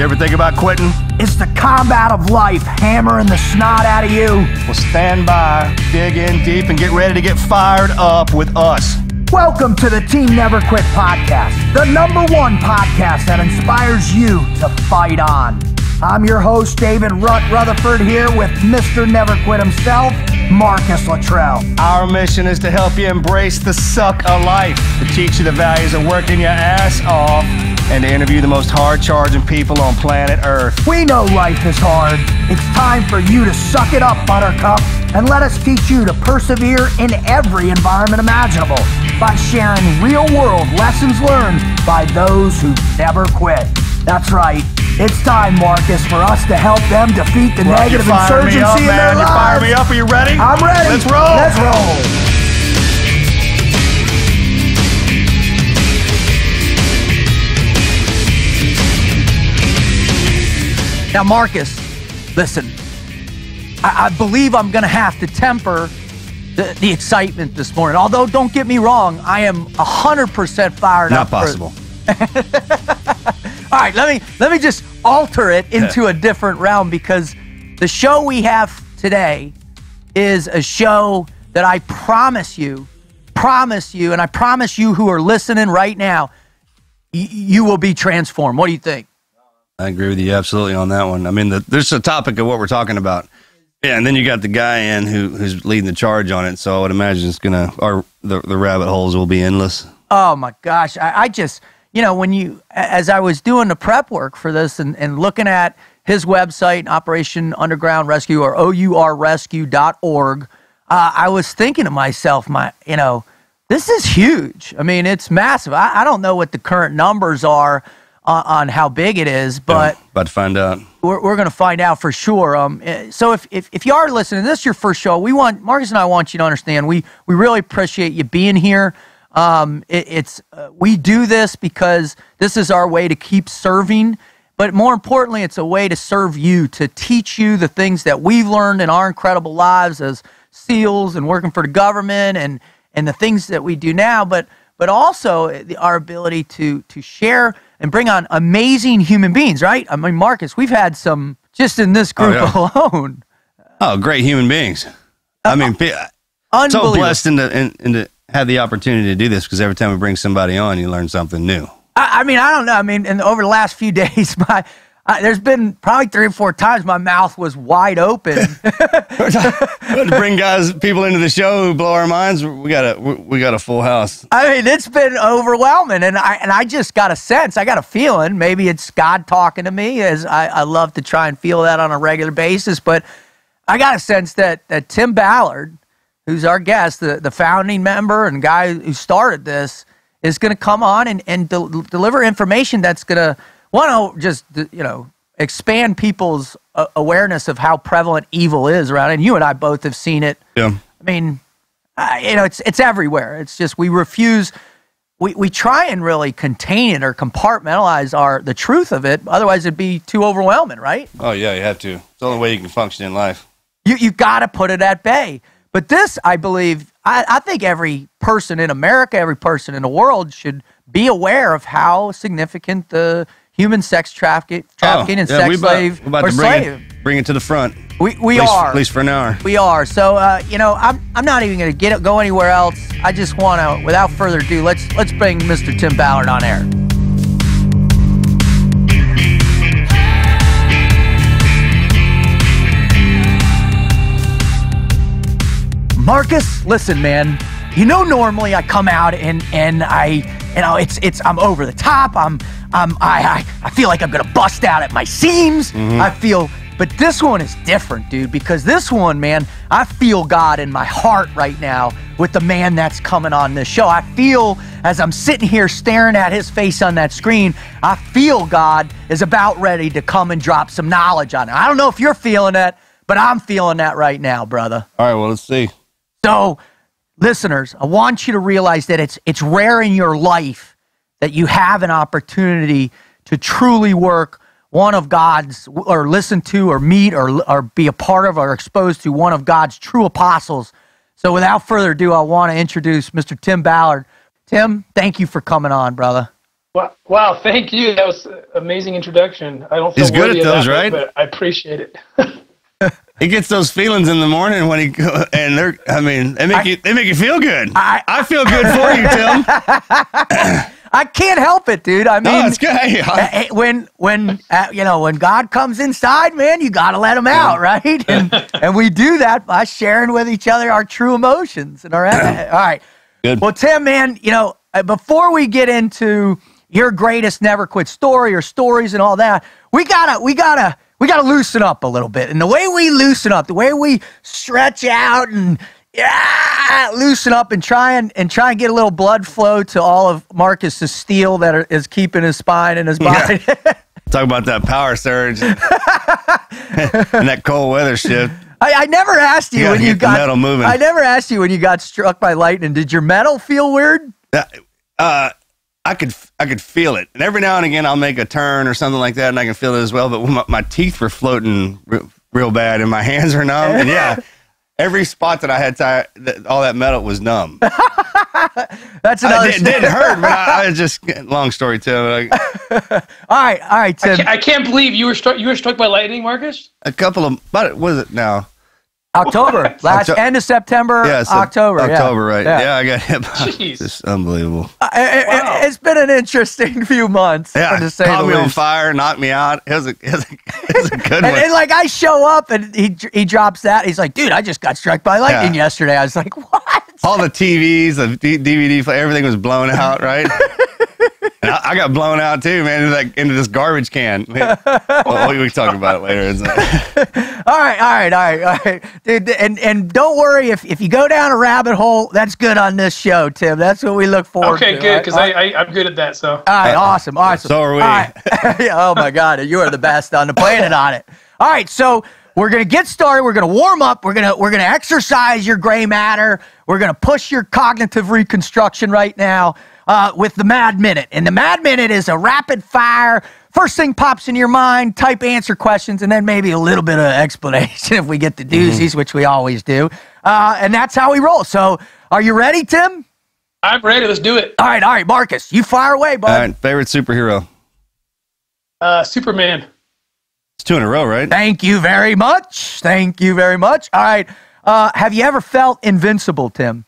You ever think about quitting? It's the combat of life hammering the snot out of you. Well, stand by, dig in deep, and get ready to get fired up with us. Welcome to the Team Never Quit podcast, the #1 podcast that inspires you to fight on. I'm your host, David Rutherford, here with Mr. Never Quit himself, Marcus Luttrell. Our mission is to help you embrace the suck of life, to teach you the values of working your ass off, and to interview the most hard-charging people on planet Earth. We know life is hard. It's time for you to suck it up, Buttercup, and let us teach you to persevere in every environment imaginable by sharing real-world lessons learned by those who never quit. That's right. It's time, Marcus, for us to help them defeat the negative insurgency in their lives. You fire me up. Are you ready? I'm ready. Let's roll. Let's roll. Now, Marcus, listen, I believe I'm going to have to temper the excitement this morning. Although, don't get me wrong, I am 100% fired up. Not possible. All right, let me just alter it into a different realm, because the show we have today is a show that I promise you, and I promise you who are listening right now, you will be transformed. What do you think? I agree with you absolutely on that one. I mean, there's a topic of what we're talking about. Yeah, and then you got the guy in who's leading the charge on it, so I would imagine it's the rabbit holes will be endless. Oh my gosh, I just, as I was doing the prep work for this and looking at his website, Operation Underground Rescue, or O.U.R rescue.org, I was thinking to myself, this is huge. I mean, it's massive. I don't know what the current numbers are on how big it is, but about to find out. We're going to find out for sure. So if you are listening, this is your first show. Marcus and I want you to understand, we really appreciate you being here. We do this because this is our way to keep serving, but more importantly, it's a way to serve you, to teach you the things that we've learned in our incredible lives as SEALs and working for the government and the things that we do now, but also our ability to share and bring on amazing human beings, right? I mean, Marcus, we've had some just in this group alone. Oh, great human beings. I mean, so blessed to have the opportunity to do this, because every time we bring somebody on, you learn something new. I don't know. I mean, over the last few days, there's been probably 3 or 4 times my mouth was wide open. To bring people into the show who blow our minds, we got a full house. I mean, it's been overwhelming, and I just got a sense, I got a feeling, maybe it's God talking to me, as I love to try and feel that on a regular basis, but I got a sense that Tim Ballard, who's our guest, the founding member and guy who started this, is going to come on and deliver information that's going to expand people's awareness of how prevalent evil is around. And you and I both have seen it. Yeah. I mean, it's everywhere. It's just we refuse. We try and really contain it or compartmentalize the truth of it. Otherwise, it'd be too overwhelming, right? Oh yeah, you have to. It's the only way you can function in life. You got to put it at bay. But this, I believe, I think every person in America, every person in the world should be aware of how significant the human sex trafficking and sex slave we're about to bring it to the front. We are. At least for an hour. We are. So, I'm not even going to go anywhere else. I just want to, without further ado, let's bring Mr. Tim Ballard on air. Marcus, listen, man. Normally I come out and I'm over the top. I feel like I'm gonna bust out at my seams. But this one is different, dude, because this one, man, I feel God in my heart right now with the man that's coming on this show. I feel, as I'm sitting here staring at his face on that screen, I feel God is about ready to come and drop some knowledge on it. I don't know if you're feeling that, but I'm feeling that right now, brother. All right, well, let's see. So, listeners, I want you to realize that it's rare in your life that you have an opportunity to truly work one of God's, or listen to, or meet, or be a part of, or exposed to one of God's true apostles. So without further ado, I want to introduce Mr. Tim Ballard. Tim, thank you for coming on, brother. Wow, thank you. That was an amazing introduction. I don't feel He's good worthy at of those, that, right? But I appreciate it. He gets those feelings in the morning when he and they're. I mean, they make you feel good. I feel good for you, Tim. I can't help it, dude. I mean, No, it's good. when God comes inside, man, you got to let him out, right? And we do that by sharing with each other our true emotions and all right. Good. Well, Tim, man, before we get into your greatest never quit story or stories and all that, we gotta loosen up a little bit. And the way we loosen up, the way we stretch out and loosen up and try and get a little blood flow to all of Marcus's steel that is keeping his spine and his body. Yeah. Talk about that power surge and that cold weather shift. I never asked you when you got metal moving. I never asked you when you got struck by lightning. Did your metal feel weird? I could feel it, and every now and again I'll make a turn or something like that, and I can feel it as well. But when my teeth were floating real bad, and my hands are numb, and every spot that I had all that metal was numb. That's another. It didn't hurt, but I was just long story too. All right, Tim. I can't believe you were struck by lightning, Marcus. A couple of, what was it now? October, end of September, October. October, right. Yeah, I got hit. Jeez. It's unbelievable. It's been an interesting few months, to say caught the me least. on fire, knocked me out. It was a good one. And like I show up and he drops that. He's like, dude, I just got struck by lightning yesterday. I was like, what? All the TVs, the DVD, everything was blown out, right? And I got blown out too, man, into this garbage can. Man, we can talk about it later. All right, dude. And don't worry if you go down a rabbit hole. That's good on this show, Tim. That's what we look forward to. Okay, good, because I'm good at that. So. All right, awesome. So are we. All right. Oh my God, you are the best on the planet on it. All right, so we're gonna get started. We're gonna warm up. We're gonna exercise your gray matter. We're gonna push your cognitive reconstruction right now. With the Mad Minute. And the Mad Minute is a rapid fire, first thing pops in your mind, type answer questions, and then maybe a little bit of explanation if we get the doozies, which we always do. And that's how we roll. So are you ready, Tim? I'm ready. Let's do it. All right, Marcus, you fire away, bud. All right, favorite superhero? Superman. It's 2 in a row, right? Thank you very much. All right. Have you ever felt invincible, Tim?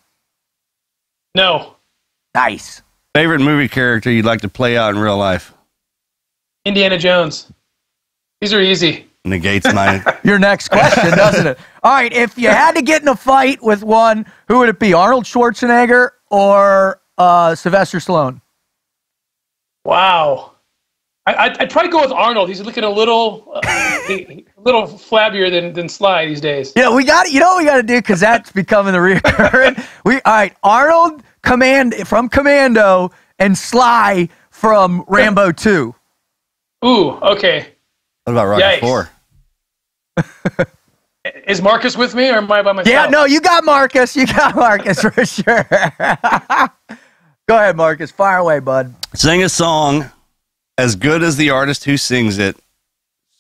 No. Nice. Favorite movie character you'd like to play out in real life? Indiana Jones. These are easy. Negates mine. Your next question, doesn't it? All right, if you had to get in a fight with one, who would it be? Arnold Schwarzenegger or Sylvester Stallone? Wow. I'd probably go with Arnold. He's looking a little flabbier than Sly these days. Yeah, we got it. You know what we got to do, because that's becoming the reoccurring. All right, Arnold from Commando and Sly from Rambo 2. Ooh, okay. What about Rocky 4? Is Marcus with me, or am I by myself? Yeah, no, you got Marcus. For sure. Go ahead, Marcus. Fire away, bud. Sing a song as good as the artist who sings it.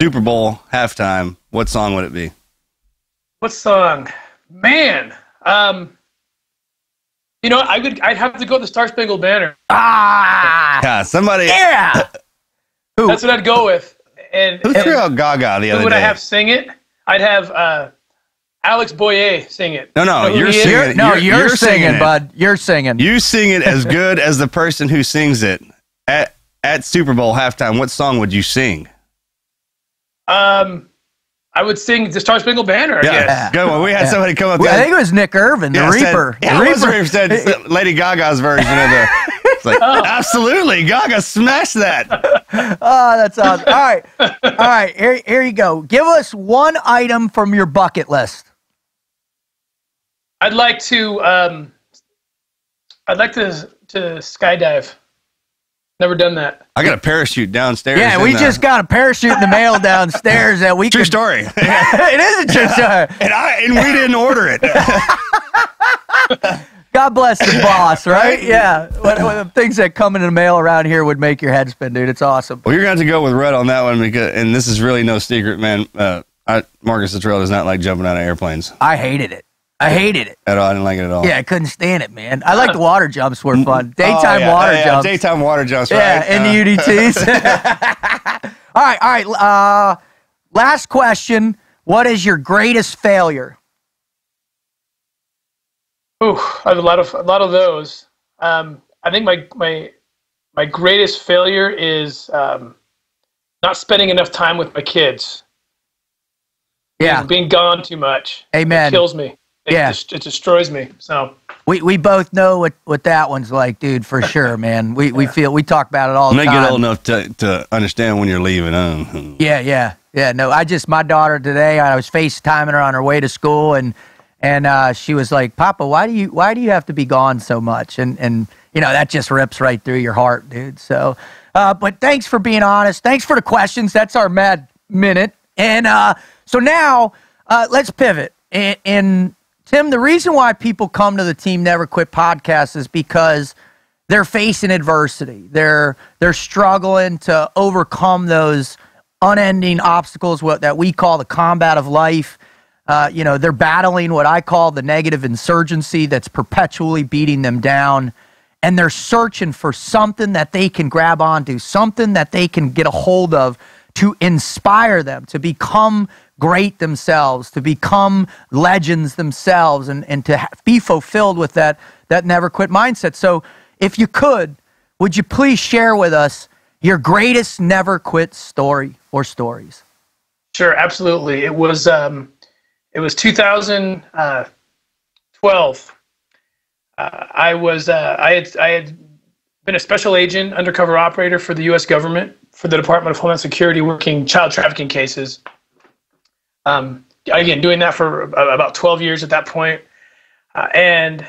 Super Bowl halftime. What song would it be? What song? Man. I'd have to go with the Star Spangled Banner. Yeah, somebody. Yeah. That's what I'd go with. Who threw out Gaga the other day? Who would I have sing it? I'd have Alex Boyer sing it. No, you're singing it. No, you're singing, it. bud. You're singing. You sing it as good as the person who sings it. At Super Bowl halftime, what song would you sing? I would sing the Star Spangled Banner, I guess. Good one. We had somebody come up there. I think it was Nick Irvin, the Reaper. The Reaper said Lady Gaga's version of the... It's like, absolutely, Gaga smashed that. Oh, that's awesome. All right, here you go. Give us one item from your bucket list. I'd like to skydive. Never done that. I got a parachute downstairs. Yeah, we just got a parachute in the mail downstairs that we True story. It is a true story. And we didn't order it. God bless the boss, right? Yeah. One things that come in the mail around here would make your head spin, dude. It's awesome. Well, you're going to have to go with Red on that one, and this is really no secret, man. Marcus Luttrell does not like jumping out of airplanes. I hated it. I hated it. At all. I didn't like it at all. Yeah, I couldn't stand it, man. I like the water jumps were fun. Daytime water jumps. Daytime water jumps, right? Yeah, and the UDTs. All right. Last question. What is your greatest failure? Ooh, I have a lot of those. I think my greatest failure is not spending enough time with my kids. Yeah, being gone too much. Amen. It kills me. It destroys me. So we both know what that one's like, dude, for sure, man. We talk about it all the time. time. They get old enough to understand when you're leaving. Yeah. No, my daughter today, I was FaceTiming her on her way to school, and she was like, "Papa, why do you have to be gone so much?" And that just rips right through your heart, dude. So, but thanks for being honest. Thanks for the questions. That's our Mad Minute. And so now let's pivot. And Tim, the reason why people come to the Team Never Quit podcast is because they're facing adversity. They're struggling to overcome those unending obstacles that we call the combat of life. They're battling what I call the negative insurgency that's perpetually beating them down. And they're searching for something that they can grab onto, something that they can get a hold of to inspire them, to become great themselves, to become legends themselves, and to be fulfilled with that never quit mindset. So if you could, would you please share with us your greatest never quit story or stories? Sure, absolutely. It was 2012. I had been a special agent, undercover operator for the U.S. government, for the Department of Homeland Security, working child trafficking cases. Again, doing that for about 12 years at that point. And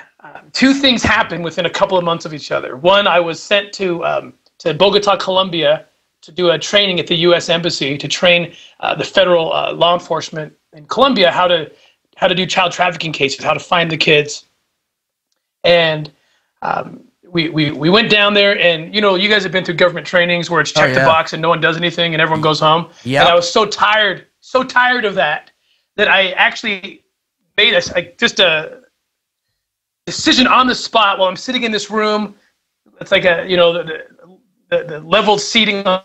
two things happened within a couple of months of each other. One, I was sent to Bogota, Colombia, to do a training at the U.S. Embassy to train the federal law enforcement in Colombia how to do child trafficking cases, how to find the kids. And we went down there, and you guys have been through government trainings where it's check the box and no one does anything and everyone goes home. Yeah. And I was so tired of that I actually made just a decision on the spot while I'm sitting in this room. It's like the leveled seating on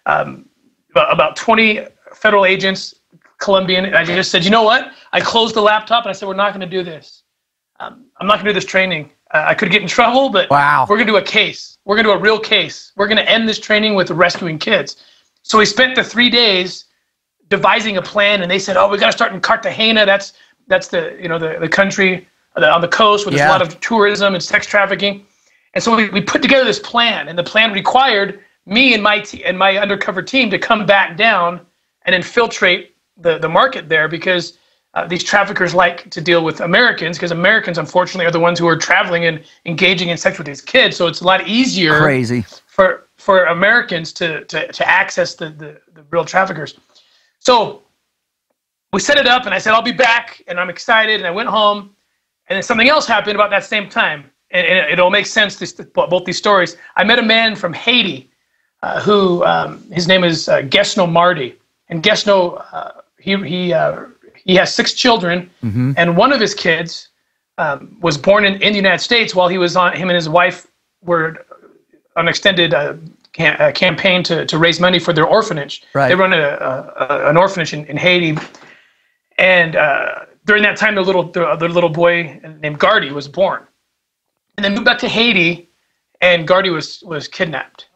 about 20 federal agents, Colombian. And I just said, you know what? I closed the laptop and I said, we're not going to do this. I'm not going to do this training. I could get in trouble, but we're going to do a case. We're going to do a real case. We're going to end this training with rescuing kids. So we spent the 3 days devising a plan, and they said, we got to start in Cartagena. That's the country on the coast where there's a lot of tourism and sex trafficking. And so we put together this plan, and the plan required me and my undercover team to come back down and infiltrate the market there, because these traffickers like to deal with Americans, because Americans, unfortunately, are the ones who are traveling and engaging in sex with these kids. So it's a lot easier for Americans to access the real traffickers. So we set it up, and I said, I'll be back, and I'm excited, and I went home, and then something else happened about that same time, and it'll make sense, both these stories. I met a man from Haiti who, his name is Gesno Marty, and Gesno, he has 6 children, and one of his kids was born in the United States while him and his wife were on an extended campaign to raise money for their orphanage. Right. They run an orphanage in Haiti, and during that time, the little boy named Gardy was born, and then moved back to Haiti, and Gardy was kidnapped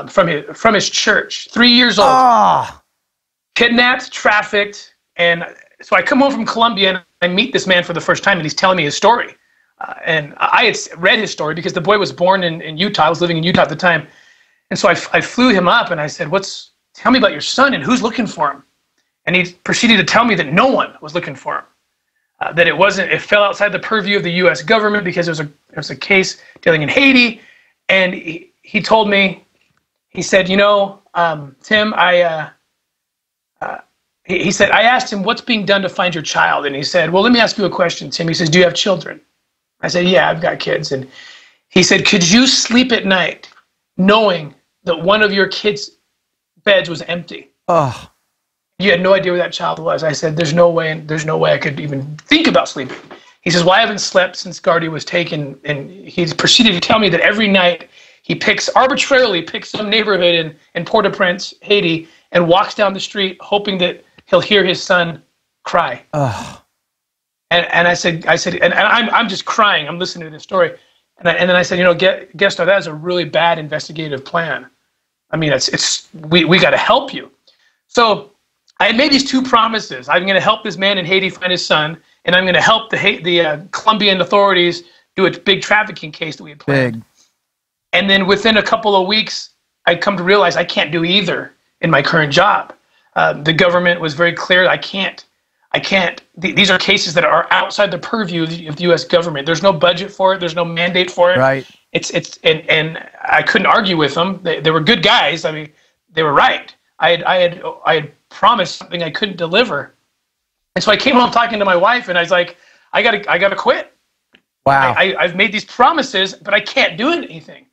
from his church. 3 years old, kidnapped, trafficked, and so I come home from Colombia and I meet this man for the first time, and he's telling me his story. And I had read his story because the boy was born in Utah. I was living in Utah at the time. And so I flew him up and I said, tell me about your son and who's looking for him. And he proceeded to tell me that no one was looking for him. That it fell outside the purview of the U.S. government because it was a case dealing in Haiti. And he told me, he said, Tim, he said, I asked him, what's being done to find your child? And he said, well, let me ask you a question, Tim. He says, do you have children? I said, yeah, I've got kids. And he said, could you sleep at night knowing that one of your kids' beds was empty? Oh. You had no idea where that child was. I said, there's no way I could even think about sleeping. He says, well, I haven't slept since Gardy was taken. And he proceeded to tell me that every night he arbitrarily picks some neighborhood in Port-au-Prince, Haiti, and walks down the street hoping that he'll hear his son cry. Ugh. And I said, and I'm just crying. I'm listening to this story. And then I said, Gestar, that is a really bad investigative plan. I mean, we got to help you. So I had made these two promises. I'm going to help this man in Haiti find his son, and I'm going to help the Colombian authorities do a big trafficking case that we had planned. Big. And then within a couple of weeks, I come to realize I can't do either in my current job. The government was very clear. I can't. These are cases that are outside the purview of the U.S. government. There's no budget for it. There's no mandate for it. Right. And I couldn't argue with them. They were good guys. I mean, they were right. I had promised something I couldn't deliver, and so I came home talking to my wife, and I was like, I gotta quit. Wow. I've made these promises, but I can't do anything.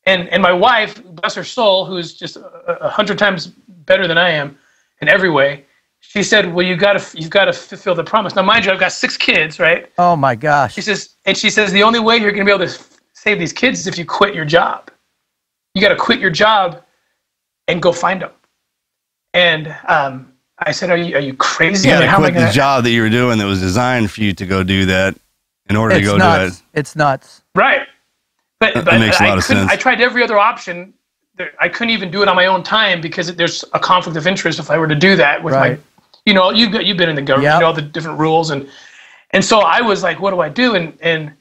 And my wife, bless her soul, who is just 100 times better than I am in every way, she said, well, you've got to fulfill the promise. Now, mind you, I've got 6 kids, right? Oh my gosh. She says, the only way you're going to be able to save these kids is if you quit your job. You got to quit your job and go find them. And I said, are you crazy? You got to quit the job that you were doing that was designed for you to go do that in order to go do it. It's nuts. Right. But that makes a lot of sense. I tried every other option. I couldn't even do it on my own time because there's a conflict of interest if I were to do that with my, you've been in the government, Yep. you know the different rules, and so I was like, what do I do? And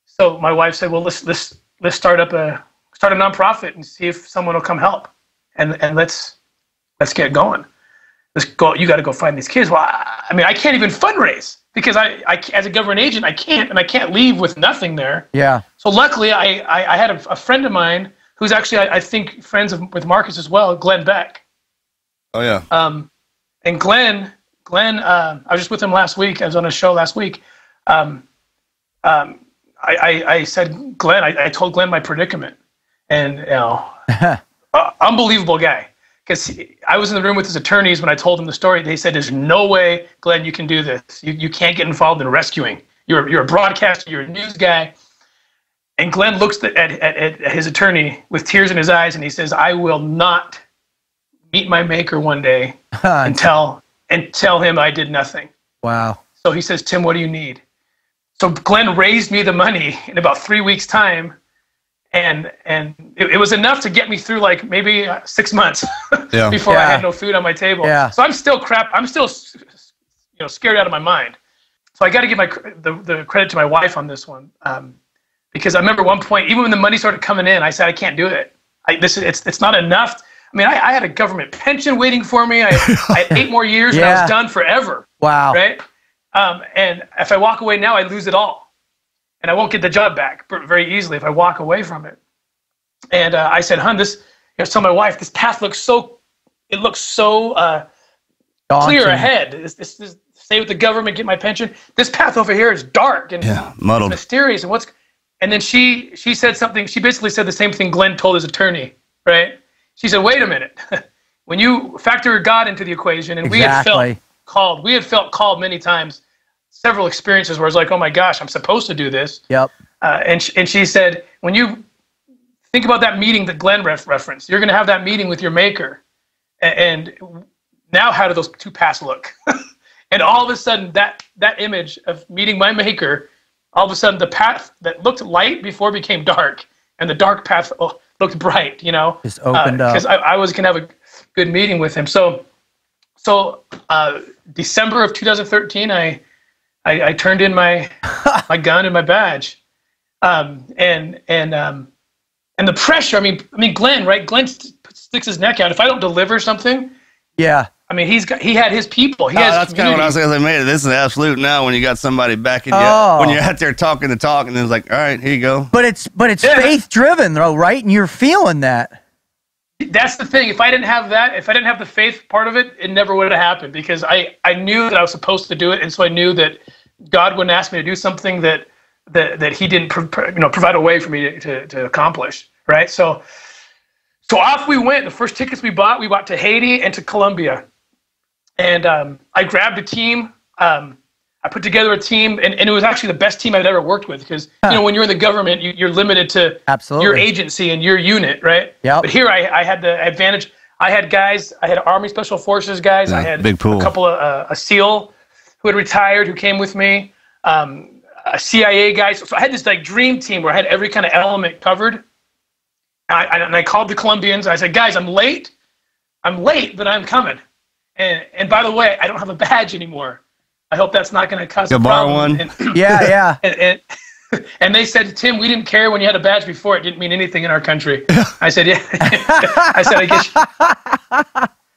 so my wife said, well, let's start a nonprofit and see if someone will come help, and let's get going. Let's go. You got to go find these kids. Well, I mean, I can't even fundraise because I as a government agent, I can't leave with nothing there. Yeah. So luckily, I had a friend of mine who's actually, I think, friends with Marcus as well, Glenn Beck. Oh, yeah. And Glenn, I was just with him last week. I was on a show last week. I said, Glenn, I told Glenn my predicament. And, unbelievable guy. Because I was in the room with his attorneys when I told him the story. They said, there's no way, Glenn, you can do this. You can't get involved in rescuing. You're a broadcaster. You're a news guy. And Glenn looks at his attorney with tears in his eyes, and he says, I will not meet my maker one day and tell him I did nothing. Wow. So he says, Tim, what do you need? So Glenn raised me the money in about 3 weeks' time, and it was enough to get me through like maybe 6 months before I had no food on my table. Yeah. So I'm still scared out of my mind. So I got to give the credit to my wife on this one. Because I remember one point, even when the money started coming in, I said, I can't do it. It's not enough. I mean, I had a government pension waiting for me. I had 8 more years and I was done forever. Wow. Right? And if I walk away now, I lose it all. And I won't get the job back very easily if I walk away from it. And I said, hon, I was telling my wife, this path looks so clear ahead. This stay with the government, get my pension. This path over here is dark and muddled, mysterious. And then she said something. She basically said the same thing Glenn told his attorney, right? She said, wait a minute. When you factor God into the equation, and we had felt called many times, several experiences where it's like, oh my gosh, I'm supposed to do this. Yep. And she said, when you think about that meeting that Glenn referenced, you're going to have that meeting with your maker. And now how do those two paths look? And all of a sudden, that image of meeting my maker, all of a sudden the path that looked light before became dark, and the dark path looked bright, Just opened up. Because I was going to have a good meeting with him. So December of 2013, I turned in my gun and my badge. And the pressure, I mean, Glenn, right? Glenn sticks his neck out. If I don't deliver something, I mean, he had his people. That's kind of what I was saying. This is absolute now when you got somebody backing you when you're out there talking the talk, and then it's like, all right, here you go. But it's faith driven though, right? And you're feeling that. That's the thing. If I didn't have that, if I didn't have the faith part of it, it never would have happened because I knew that I was supposed to do it, and so I knew that God wouldn't ask me to do something that He didn't provide a way for me to accomplish. Right. So off we went. The first tickets we bought to Haiti and to Colombia. And I grabbed a team. I put together a team, and it was actually the best team I'd ever worked with because, you know, when you're in the government, you're limited to your agency and your unit, right? Yeah. But here I had the advantage. I had guys, I had Army Special Forces guys. I had big pool. A couple of, a SEAL who had retired who came with me, a CIA guy. So I had this like dream team where I had every kind of element covered. And I called the Colombians. I said, guys, I'm late, but I'm coming. And by the way, I don't have a badge anymore. I hope that's not going to cause a problem. Borrow one. Yeah. And they said, Tim, we didn't care when you had a badge before. It didn't mean anything in our country. I said, yeah. I said, I guess.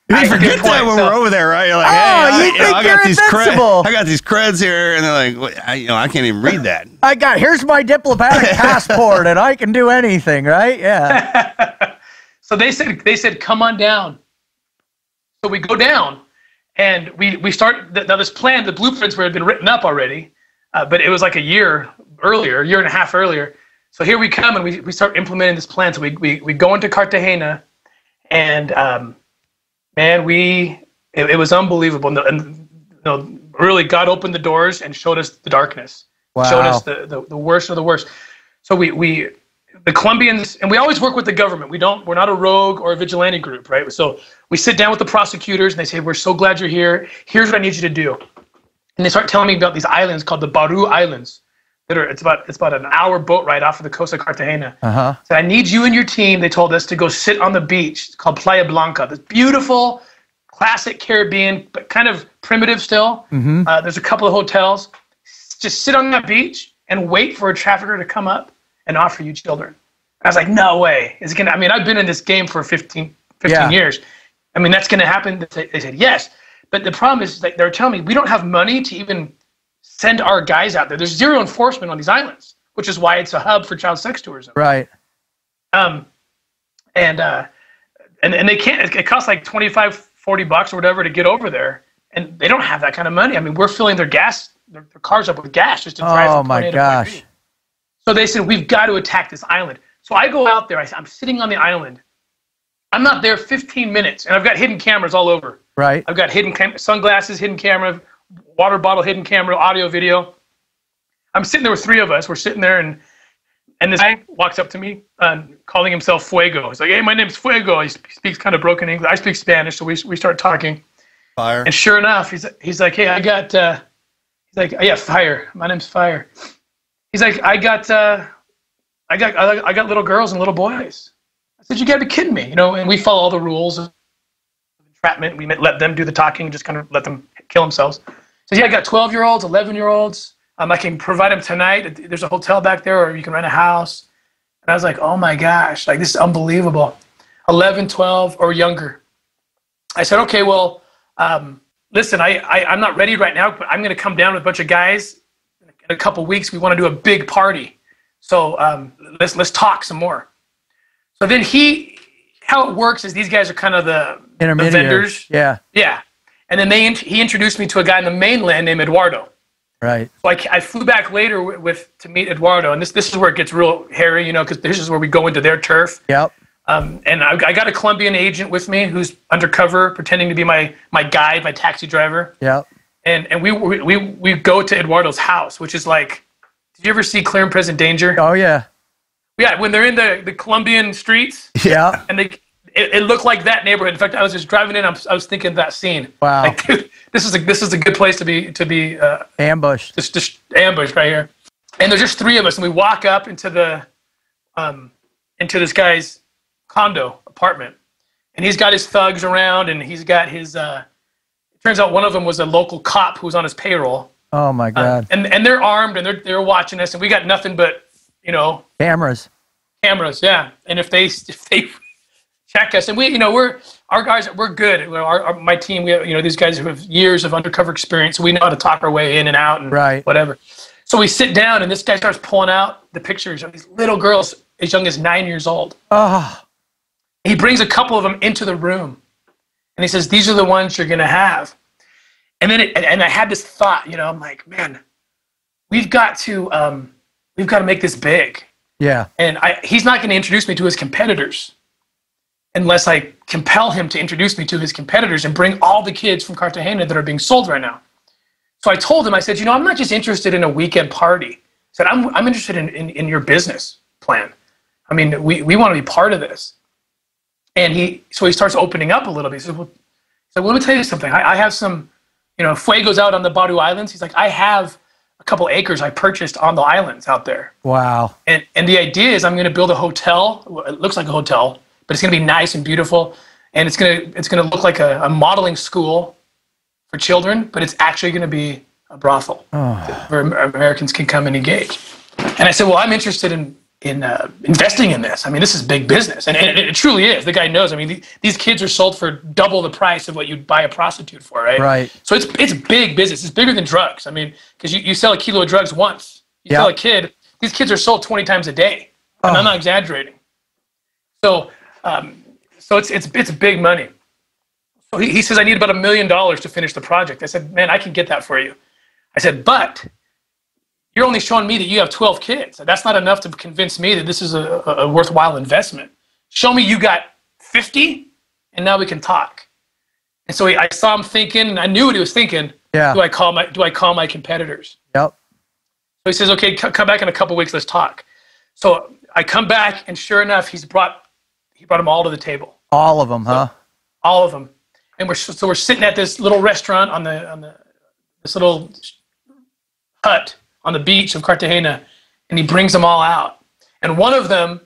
You forget that when we're over there, right? You're like, I got these creds here, and they're like, I can't even read that. Here's my diplomatic passport, and I can do anything, right? Yeah. So they said, come on down. So we go down, and we start. Now this plan, the blueprints had been written up already, but it was like a year and a half earlier. So here we come, and we start implementing this plan. So we go into Cartagena, and man, it was unbelievable. And really, God opened the doors and showed us the darkness. Wow. Showed us the worst of the worst. So the Colombians, and we always work with the government. We're not a rogue or a vigilante group, right? So we sit down with the prosecutors and they say, we're so glad you're here. Here's what I need you to do. And they start telling me about these islands called the Baru Islands. It's about an hour boat ride off of the coast of Cartagena. So I need you and your team, they told us, to go sit on the beach. It's called Playa Blanca. This beautiful, classic Caribbean, but kind of primitive still. There's a couple of hotels. Just sit on that beach and wait for a trafficker to come up and offer you children. And I was like, no way. Is it gonna? I mean, I've been in this game for 15 years. I mean, that's gonna happen. They said yes. But the problem is, like, they're telling me we don't have money to even send our guys out there. There's zero enforcement on these islands, which is why it's a hub for child sex tourism. Right. And they can't. It costs like $25, $40 or whatever to get over there, and they don't have that kind of money. I mean, we're filling their cars up with gas just to drive. Oh my gosh. So they said, we've got to attack this island. So I go out there. I'm sitting on the island. I'm not there 15 minutes, and I've got hidden cameras all over. Right. I've got sunglasses, hidden camera, water bottle, hidden camera, audio, video. I'm sitting there with three of us. We're sitting there, and this guy walks up to me, calling himself Fuego. He's like, hey, my name's Fuego. He speaks kind of broken English. I speak Spanish, so we start talking. Fire. And sure enough, he's like, hey, he's like, yeah, Fire. My name's Fire. He's like, I got little girls and little boys. I said, you gotta be kidding me, and we follow all the rules of entrapment. We let them do the talking, just kind of let them kill themselves. So yeah, I got 12-year-olds, 11-year-olds. I can provide them tonight. There's a hotel back there, or you can rent a house. And I was like, oh my gosh, like, this is unbelievable. 11, 12, or younger. I said, okay, well, listen, I'm not ready right now, but I'm gonna come down with a bunch of guys. In a couple weeks, we want to do a big party. So let's talk some more. So then how it works is these guys are kind of the vendors. Yeah. Yeah. And then he introduced me to a guy in the mainland named Eduardo. Right. So I flew back later to meet Eduardo, and this is where it gets real hairy, because this is where we go into their turf. Yep. And I got a Colombian agent with me who's undercover, pretending to be my guide, my taxi driver. Yep. And we go to Eduardo's house, which is like, did you ever see Clear and Present Danger? Oh yeah. Yeah, when they're in the Colombian streets. Yeah. And it looked like that neighborhood. In fact, I was just driving in. I was thinking of that scene. Wow. Like, dude, this is a good place to be ambushed. Just ambushed right here. And there's just three of us, and we walk up into this guy's condo apartment, and he's got his thugs around, and he's got his. Turns out one of them was a local cop who was on his payroll. Oh my God! And they're armed, and they're watching us, and we got nothing but cameras. Yeah. And if they check us, and our guys, we're good. My team, these guys who have years of undercover experience, so we know how to talk our way in and out and whatever. So we sit down, and this guy starts pulling out the pictures of these little girls as young as 9 years old. Oh. He brings a couple of them into the room. And he says, these are the ones you're going to have. And then I had this thought, I'm like, man, we've got to make this big. Yeah. And he's not going to introduce me to his competitors unless I compel him to introduce me to his competitors and bring all the kids from Cartagena that are being sold right now. So I told him, I said, I'm not just interested in a weekend party. I said, I'm interested in your business plan. I mean, we want to be part of this. And so he starts opening up a little bit. He said, well, let me tell you something. I have some, Fuego's out on the Badu Islands. He's like, I have a couple acres I purchased on the islands out there. Wow. And the idea is I'm going to build a hotel. It looks like a hotel, but it's going to be nice and beautiful. And it's going to look like a modeling school for children, but it's actually going to be a brothel where Americans can come and engage. And I said, well, I'm interested in investing in this. I mean, this is big business. And it truly is. The guy knows. I mean, these kids are sold for double the price of what you'd buy a prostitute for, right? Right. So it's big business. It's bigger than drugs. I mean, because you sell a kilo of drugs once. You sell a kid. These kids are sold 20 times a day. And I'm not exaggerating. So it's big money. So he says, I need about $1 million to finish the project. I said, man, I can get that for you. I said, but you're only showing me that you have 12 kids. That's not enough to convince me that this is a worthwhile investment. Show me you got 50, and now we can talk. And so I saw him thinking, and I knew what he was thinking. Yeah. Do I call my competitors? Yep. So he says, okay, come back in a couple weeks. Let's talk. So I come back, and sure enough, he brought them all to the table. All of them, huh? All of them. And we're sitting at this little restaurant on this little hut on the beach of Cartagena, and he brings them all out. And one of them,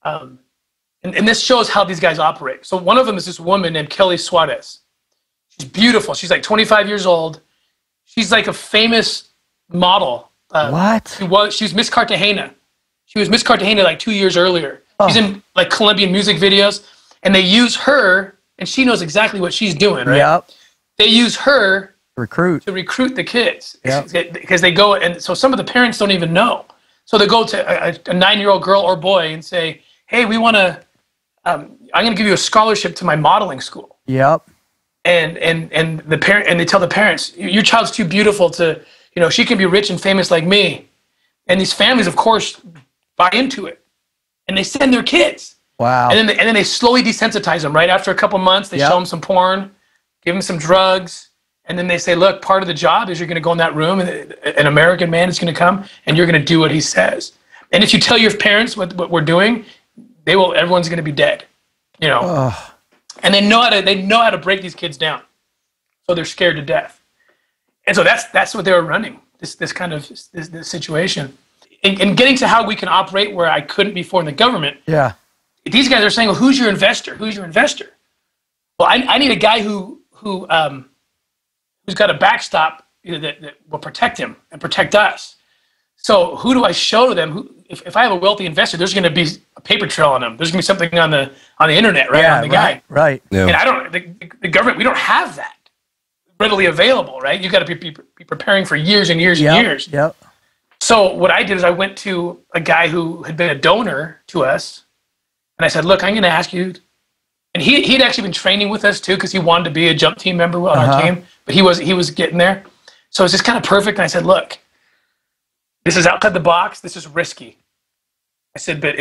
and this shows how these guys operate. So one of them is this woman named Kelly Suarez. She's beautiful. She's like 25 years old. She's like a famous model. What? She's Miss Cartagena. She was Miss Cartagena like 2 years earlier. She's in like Colombian music videos, and they use her, and she knows exactly what she's doing, right? Yep. They use her to recruit the kids. Yep. Because they go, and so some of the parents don't even know. So they go to a 9-year-old girl or boy and say, hey, we want to, I'm going to give you a scholarship to my modeling school. Yep. And they tell the parents, your child's too beautiful to, she can be rich and famous like me. And these families, of course, buy into it. And they send their kids. Wow. And then they slowly desensitize them, right? After a couple months, they show them some porn, give them some drugs. And then they say, look, part of the job is you're going to go in that room, and an American man is going to come, and you're going to do what he says. And if you tell your parents what we're doing, everyone's going to be dead, And they know how to break these kids down, so they're scared to death. And so that's what they were running, this kind of this situation, and getting to how we can operate where I couldn't before in the government. Yeah, these guys are saying, well, who's your investor? Who's your investor? Well, I need a guy who's got a backstop that will protect him and protect us. So who do I show to them? If I have a wealthy investor, there's going to be a paper trail on them. There's going to be something on the internet, right? Yeah, on the guy. Right. Yeah. And the government, we don't have that readily available, right? You got to be preparing for years and years and years. Yep. So what I did is I went to a guy who had been a donor to us, and I said, look, I'm going to ask you. And he'd actually been training with us too, because he wanted to be a jump team member on our team, but he was getting there. So it was just kind of perfect. And I said, look, this is outside the box. This is risky. I said, but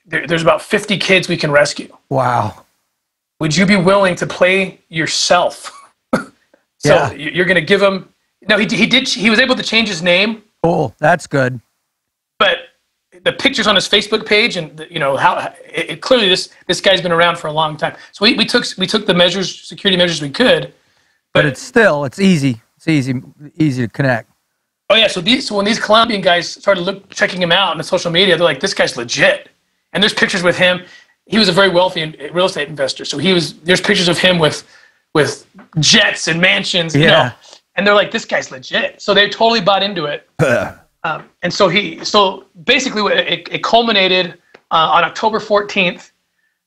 there's about 50 kids we can rescue. Wow. Would you be willing to play yourself? So you're going to give him. No, he was able to change his name. Cool. That's good. But the pictures on his Facebook page, and how clearly this guy's been around for a long time. So we took the security measures we could, but it's easy. It's easy to connect. Oh yeah. So when these Colombian guys started checking him out on the social media, they're like, this guy's legit. And there's pictures with him. He was a very wealthy real estate investor. So there's pictures of him with jets and mansions. And they're like, this guy's legit. So they totally bought into it. And so basically it culminated on October 14th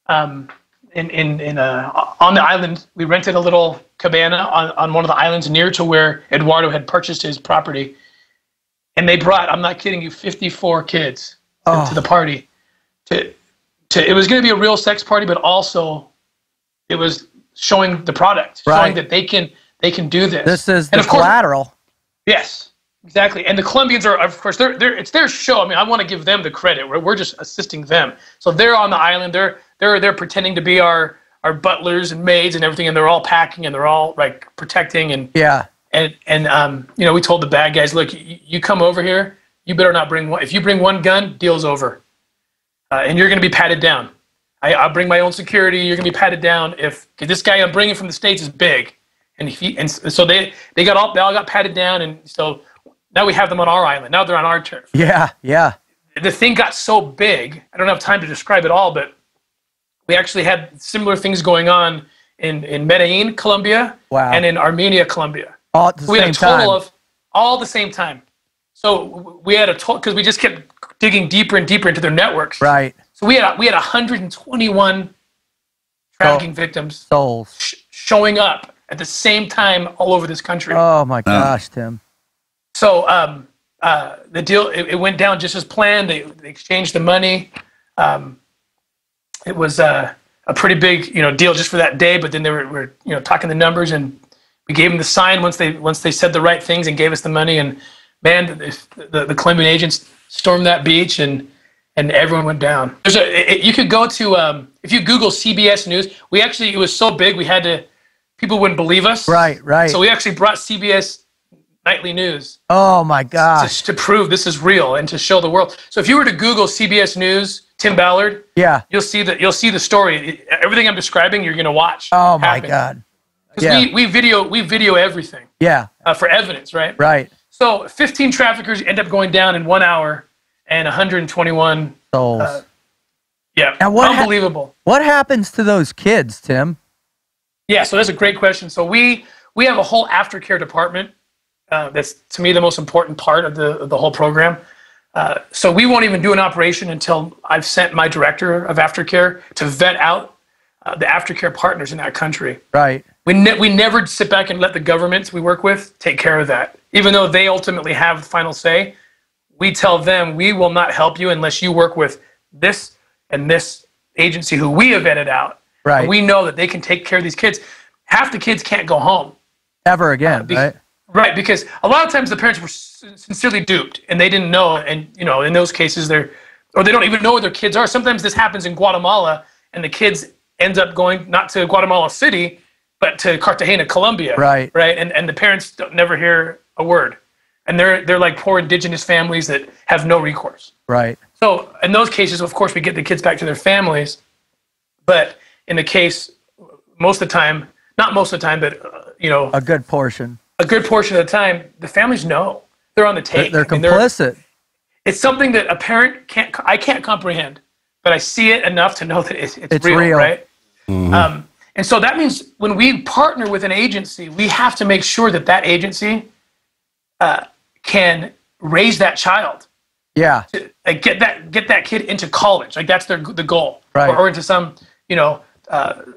on the island. We rented a little cabana on one of the islands near to where Eduardo had purchased his property. And they brought, I'm not kidding you, 54 kids to the party. It was going to be a real sex party, but also it was showing the product, showing that they can do this. This is the collateral. Yes. Exactly, and the Colombians are, of course, it's their show. I mean, I want to give them the credit. We're just assisting them. So they're on the island. They're pretending to be our butlers and maids and everything, and they're all packing and they're all like protecting and you know, we told the bad guys, look, you come over here, you better not bring one. If you bring one gun, deal's over, and you're going to be patted down. I'll bring my own security. You're going to be patted down if this guy I'm bringing from the States is big, and so they all got patted down, and so now we have them on our island. Now they're on our turf. Yeah, yeah. The thing got so big, I don't have time to describe it all, but we actually had similar things going on in Medellin, Colombia, Wow. and in Armenia, Colombia. All at the We had same a total time. of all the same time. So we had a total, because we just kept digging deeper and deeper into their networks. Right. So we had 121 trafficking victims Souls. showing up at the same time all over this country. Oh my gosh, Tim. So the deal, it went down just as planned. They exchanged the money. It was a pretty big, you know, deal just for that day. But then they were you know, talking the numbers, and we gave them the sign once they said the right things and gave us the money. And man, the Colombian agents stormed that beach, and everyone went down. You could go to if you Google CBS News. It was so big people wouldn't believe us. Right, right. So we actually brought CBS Nightly News. Oh my gosh. To prove this is real and to show the world. So if you were to Google CBS News, Tim Ballard, Yeah. you'll see the story. Everything I'm describing, you're going to watch. Oh my happen. God. Because Yeah. we video everything Yeah. for evidence, right? Right. So 15 traffickers end up going down in 1 hour, and 121. Souls. Yeah, Now unbelievable. What happens to those kids, Tim? Yeah, so that's a great question. So we have a whole aftercare department. That's, to me, the most important part of the whole program. So we won't even do an operation until I've sent my director of aftercare to vet out the aftercare partners in that country. Right. We never sit back and let the governments we work with take care of that. Even though they ultimately have the final say, we tell them we will not help you unless you work with this and this agency who we have vetted out. Right. And we know that they can take care of these kids. Half the kids can't go home. Ever again, right? Right, because a lot of times the parents were sincerely duped and they didn't know. And, you know, in those cases, they don't even know where their kids are. Sometimes this happens in Guatemala, and the kids ends up going not to Guatemala City, but to Cartagena, Colombia. Right. Right. And the parents never hear a word. And they're like poor indigenous families that have no recourse. Right. So in those cases, of course, we get the kids back to their families. But in the case, most of the time, not most of the time, but, you know, A good portion. a good portion of the time, the families know. They're on the take. They're I mean, complicit. it's something that a parent I can't comprehend, but I see it enough to know that it's real, right? Mm-hmm. And so that means when we partner with an agency, we have to make sure that that agency can raise that child, Yeah. like get that kid into college, like that's the goal, Right. or into some, you know,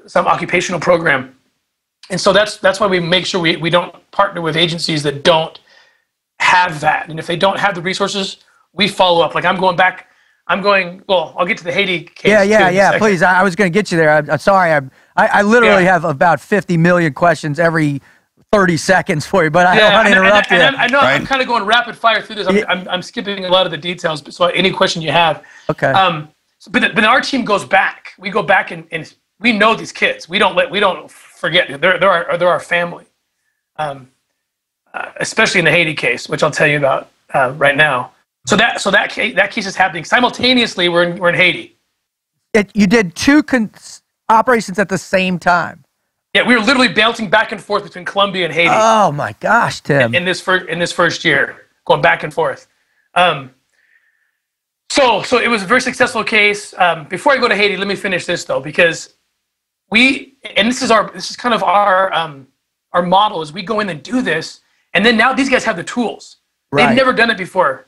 some occupational program. And so that's why we make sure we don't partner with agencies that don't have that. And if they don't have the resources, we follow up. Like well, I'll get to the Haiti case. Yeah, too yeah, in a yeah. second. Please, I was going to get you there. I'm sorry. I literally Yeah. have about 50 million questions every 30 seconds for you, but I don't want to interrupt you. And I know I'm Right. kind of going rapid fire through this. I'm skipping a lot of the details. So any question you have. Okay. But our team goes back. We go back and we know these kids. We don't forget. They're our family. Especially in the Haiti case, which I'll tell you about right now. So that case is happening simultaneously. We're in Haiti. You did two operations at the same time. Yeah, we were literally bouncing back and forth between Colombia and Haiti Oh my gosh, Tim. in this first year, going back and forth. So it was a very successful case. Before I go to Haiti, let me finish this though, because this is kind of our model is we go in and do this, and then now these guys have the tools. Right. They've never done it before,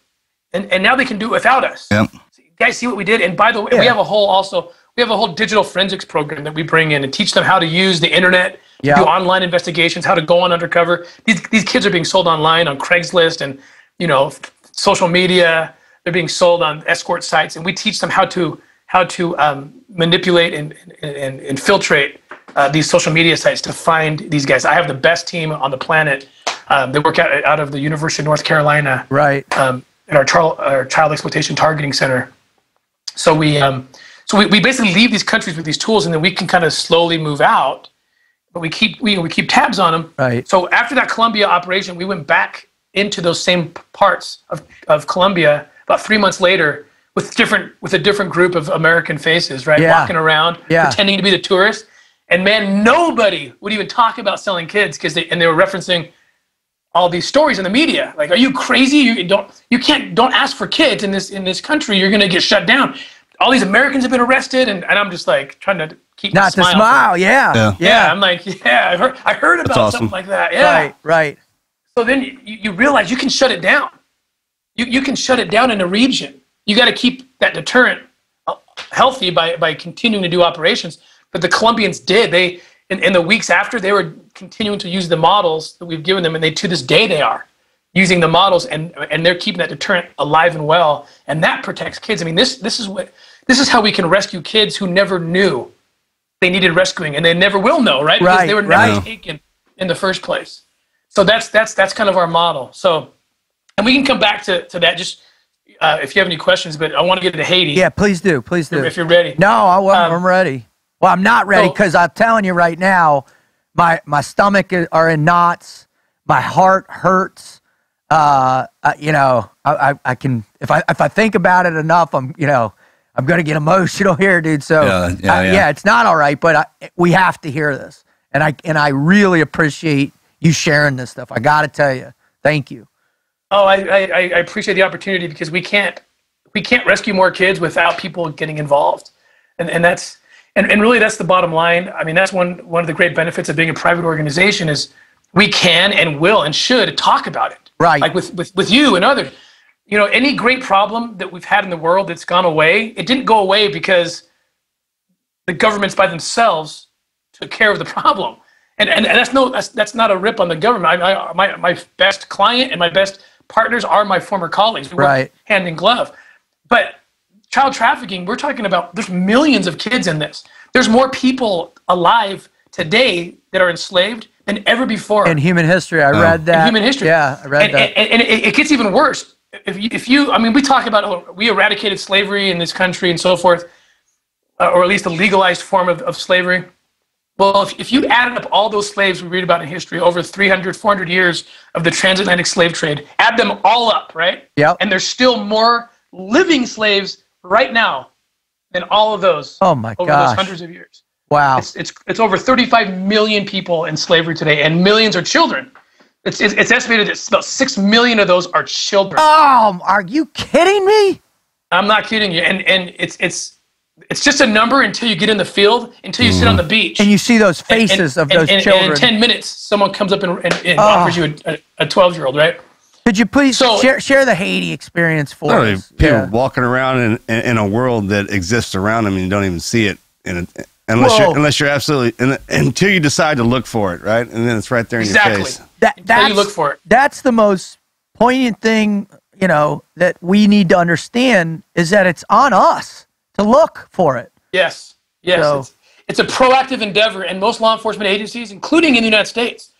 and now they can do it without us. Yep. So you guys see what we did? And by the way, Yeah. we have a whole digital forensics program that we bring in and teach them how to use the internet, Yeah. do online investigations, how to go on undercover. These kids are being sold online on Craigslist and, you know, social media. They're being sold on escort sites, and we teach them how to manipulate and infiltrate these social media sites to find these guys. I have the best team on the planet. They work out of the University of North Carolina, Right. at our child exploitation targeting center. So we basically leave these countries with these tools, and then we can kind of slowly move out. but we keep tabs on them. Right. So after that Colombia operation, we went back into those same parts of Colombia about 3 months later with a different group of American faces, right? Yeah. Walking around, pretending to be the tourists. And man, nobody would even talk about selling kids because they were referencing all these stories in the media. Like, are you crazy? You don't ask for kids in this country. You're gonna get shut down. All these Americans have been arrested, and I'm just like trying to keep not to smile. Yeah. I'm like, I heard about awesome. something like that. Yeah. Right. So then you realize you can shut it down. You can shut it down in a region. You got to keep that deterrent healthy by continuing to do operations. But the Colombians did. They in the weeks after, they were continuing to use the models that we've given them, and to this day they are using the models, and they're keeping that deterrent alive and well, and that protects kids. I mean, this is how we can rescue kids who never knew they needed rescuing, and they never will know, right? Because they were never taken in the first place. So that's kind of our model. So, and we can come back to that just if you have any questions, but I want to get into Haiti. Yeah, please do. If you're ready. No, I'm ready. Well, I'm not ready because I'm telling you right now, my stomach are in knots. My heart hurts. I can if I think about it enough, I'm gonna get emotional here, dude. So it's not all right, but we have to hear this, and I really appreciate you sharing this stuff. I got to tell you, thank you. Oh, I appreciate the opportunity because we can't rescue more kids without people getting involved, and that's really that's the bottom line. I mean, that's one of the great benefits of being a private organization is we can and will and should talk about it. Right. Like with you and others. Any great problem that we've had in the world that's gone away, it didn't go away because the governments by themselves took care of the problem. And that's not a rip on the government. My best client and my best partners are my former colleagues. We work hand in glove. But child trafficking, we're talking about, there's millions of kids in this. There's more people alive today that are enslaved than ever before. In human history, I read that. In human history. Yeah, I read that. And it gets even worse. We talk about, we eradicated slavery in this country and so forth, or at least a legalized form of slavery. Well, if you added up all those slaves we read about in history over 300, 400 years of the transatlantic slave trade, add them all up, right? Yep. And there's still more living slaves right now than all of those over those hundreds of years. Wow. It's over 35 million people in slavery today, and millions are children. It's estimated that about 6 million of those are children. Oh, are you kidding me? I'm not kidding you. And it's just a number until you get in the field, until you sit on the beach. And you see those faces of those children. And in 10 minutes, someone comes up and offers you a 12-year-old, right? Could you please share the Haiti experience for us? People walking around in a world that exists around them and you don't even see it unless you're absolutely until you decide to look for it, right? And then it's right there in your face. Until you look for it. That's the most poignant thing, that we need to understand is that it's on us to look for it. Yes. So, it's a proactive endeavor, and most law enforcement agencies, including in the United States,